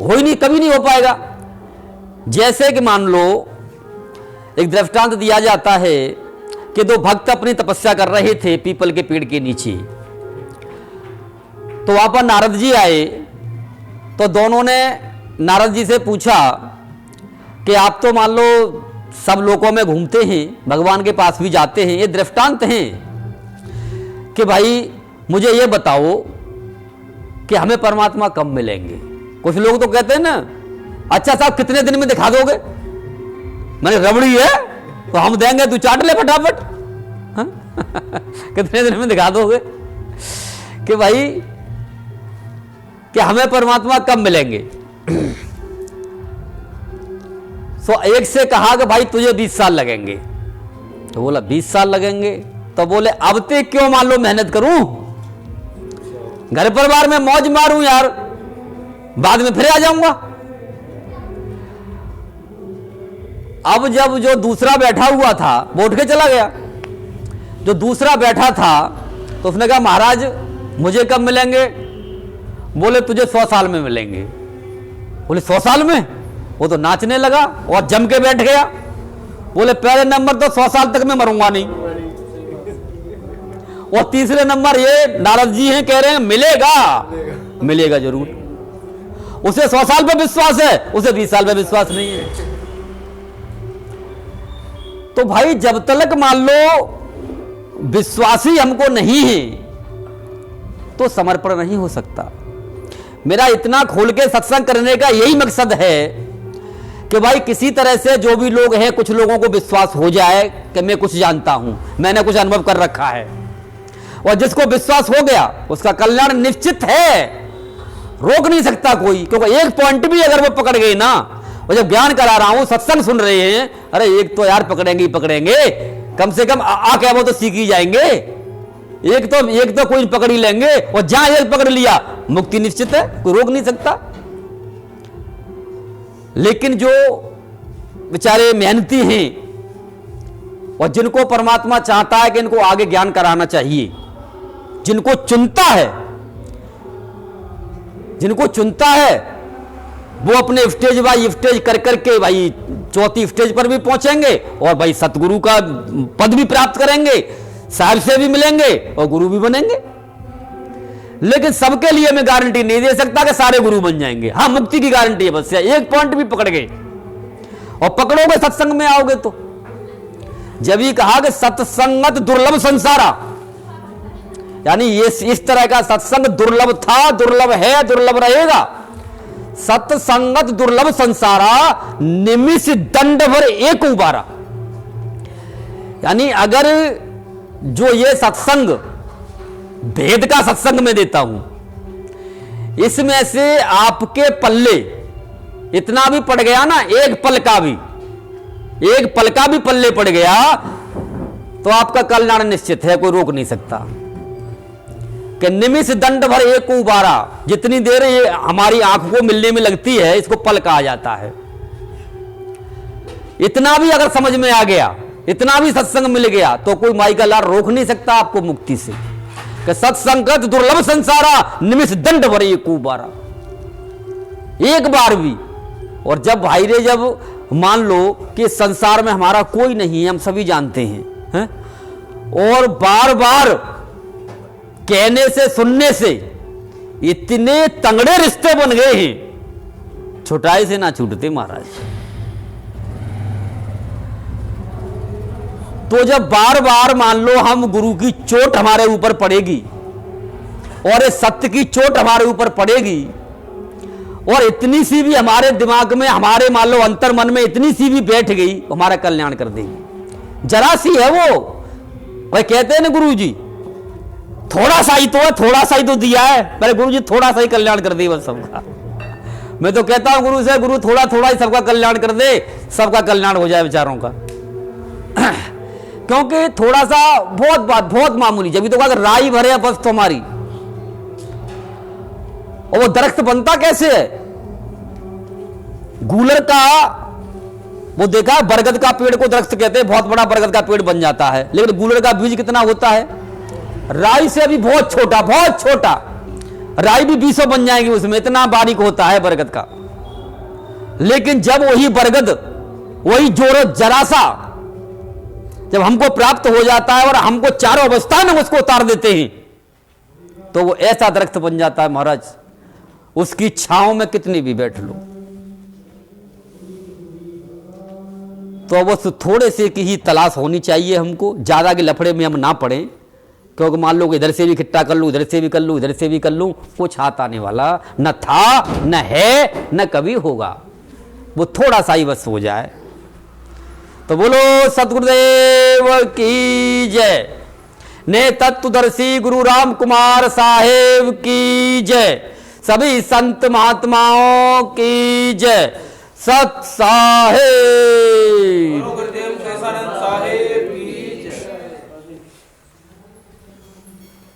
Speaker 1: हो ही नहीं, कभी नहीं हो पाएगा। जैसे कि मान लो एक दृष्टांत दिया जाता है कि 2 भक्त अपनी तपस्या कर रहे थे पीपल के पेड़ के नीचे। तो वहां पर नारद जी आए, तो दोनों ने नारद जी से पूछा कि आप तो मान लो सब लोकों में घूमते हैं, भगवान के पास भी जाते हैं, ये दृष्टांत हैं कि भाई मुझे ये बताओ कि हमें परमात्मा कब मिलेंगे। कुछ लोग तो कहते हैं ना, अच्छा साहब कितने दिन में दिखा दोगे? मैंने रबड़ी है तो हम देंगे, तू चाट ले फटाफट। कितने दिन में दिखा दोगे कि भाई कि हमें परमात्मा कब मिलेंगे? तो एक से कहा कि भाई तुझे 20 साल लगेंगे। तो बोला 20 साल लगेंगे? तो बोले अब ते क्यों मान लो मेहनत करूं, घर परिवार में मौज मारूं यार, बाद में फिर आ जाऊंगा। अब जब जो दूसरा बैठा हुआ था वो उठ के चला गया। जो दूसरा बैठा था तो उसने कहा महाराज मुझे कब मिलेंगे? बोले तुझे 100 साल में मिलेंगे। बोले 100 साल में? वो तो नाचने लगा और जम के बैठ गया। बोले पहले नंबर तो 100 साल तक मैं मरूंगा नहीं, और तीसरे नंबर ये नारद जी हैं कह रहे हैं मिलेगा, मिलेगा जरूर। उसे 100 साल पे विश्वास है, उसे 20 साल पे विश्वास नहीं है। तो भाई जब तक मान लो विश्वासी हमको नहीं है तो समर्पण नहीं हो सकता। मेरा इतना खोल के सत्संग करने का यही मकसद है कि भाई किसी तरह से जो भी लोग हैं, कुछ लोगों को विश्वास हो जाए कि मैं कुछ जानता हूं, मैंने कुछ अनुभव कर रखा है। और जिसको विश्वास हो गया उसका कल्याण निश्चित है, रोक नहीं सकता कोई। क्योंकि एक पॉइंट भी अगर वो पकड़ गई ना, और जब ज्ञान करा रहा हूं, सत्संग सुन रहे हैं, अरे एक तो यार पकड़ेंगे ही पकड़ेंगे, कम से कम आ क्या वो तो सीख ही जाएंगे। एक तो कोई पकड़ ही लेंगे, और जहां एक पकड़ लिया मुक्ति निश्चित है, कोई रोक नहीं सकता। लेकिन जो बेचारे मेहनती हैं और जिनको परमात्मा चाहता है कि इनको आगे ज्ञान कराना चाहिए, जिनको चुनता है वो अपने स्टेज बाई स्टेज कर करके भाई 4थी स्टेज पर भी पहुंचेंगे, और भाई सतगुरु का पद भी प्राप्त करेंगे, साहब से भी मिलेंगे और गुरु भी बनेंगे। लेकिन सबके लिए मैं गारंटी नहीं दे सकता कि सारे गुरु बन जाएंगे। हाँ, मुक्ति की गारंटी है बस। एक पॉइंट भी पकड़ गए और पकड़ोगे सत्संग में आओगे तो। जब ये कहा कि सत्संगत दुर्लभ संसारा, यानी ये इस तरह का सत्संग दुर्लभ था, दुर्लभ है, दुर्लभ रहेगा। सत्संगत दुर्लभ संसारा निमिष दंड भर एक उबारा। यानी अगर जो ये सत्संग भेद का सत्संग में देता हूं, इसमें से आपके पल्ले इतना भी पड़ गया ना, एक पल का भी पल्ले पड़ गया तो आपका कल्याण निश्चित है, कोई रोक नहीं सकता। कि निमिष दंड भर एक उबारा, जितनी देर ये हमारी आंख को मिलने में लगती है इसको पल कहा जाता है। इतना भी अगर समझ में आ गया, इतना भी सत्संग मिल गया तो कोई माई का लाल रोक नहीं सकता आपको मुक्ति से। कि सत्संगत दुर्लभ संसारा निमिष दंड भर एक उबारा, एक बार भी। और जब भाई रे, जब मान लो कि संसार में हमारा कोई नहीं है, हम सभी जानते हैं, और बार बार कहने से सुनने से इतने तंगड़े रिश्ते बन गए हैं, छुटाई से ना छूटते महाराज। तो जब बार बार मान लो हम गुरु की चोट हमारे ऊपर पड़ेगी और इस सत्य की चोट हमारे ऊपर पड़ेगी, और इतनी सी भी हमारे दिमाग में, हमारे मान लो अंतर मन में इतनी सी भी बैठ गई, हमारा कल्याण कर देगी। जरा सी है वो। भाई कहते हैं ना गुरु जी थोड़ा सा ही तो है, थोड़ा सा ही तो दिया है, पहले गुरु जी थोड़ा सा ही कल्याण कर दे बस सबका। मैं तो कहता हूं गुरु से, गुरु थोड़ा थोड़ा ही सबका कल्याण कर दे, सबका कल्याण हो जाए बेचारों का। क्योंकि थोड़ा सा बहुत बात, बहुत मामूली। जब भी तो कहा राई भरे बस तुम्हारी, और वो दरख्त बनता कैसे है? गूलर का, वो देखा है बरगद का पेड़ को दरख्त कहते हैं, बहुत बड़ा बरगद का पेड़ बन जाता है, लेकिन गूलर का बीज कितना होता है? राई से अभी बहुत छोटा, बहुत छोटा, राई भी 20 बन जाएंगी उसमें, इतना बारीक होता है बरगद का। लेकिन जब वही बरगद, वही जोरो जरा सा जब हमको प्राप्त हो जाता है और हमको चारों अवस्था में उसको उतार देते हैं, तो वो ऐसा दरख्त बन जाता है महाराज, उसकी छांव में कितनी भी बैठ लो। तो बस थोड़े से की ही तलाश होनी चाहिए हमको, ज्यादा के लफड़े में हम ना पड़े, क्योंकि मान लो इधर से भी इकट्ठा कर लूं, इधर से भी कर लूं, इधर से भी कर लूं, कुछ हाथ आने वाला न था, न है, न कभी होगा। वो थोड़ा सा ही बस हो जाए। तो बोलो सतगुरुदेव की जय, ने तत्वदर्शी गुरु राम कुमार साहेब की जय, सभी संत महात्माओं की जय, सत साहेब।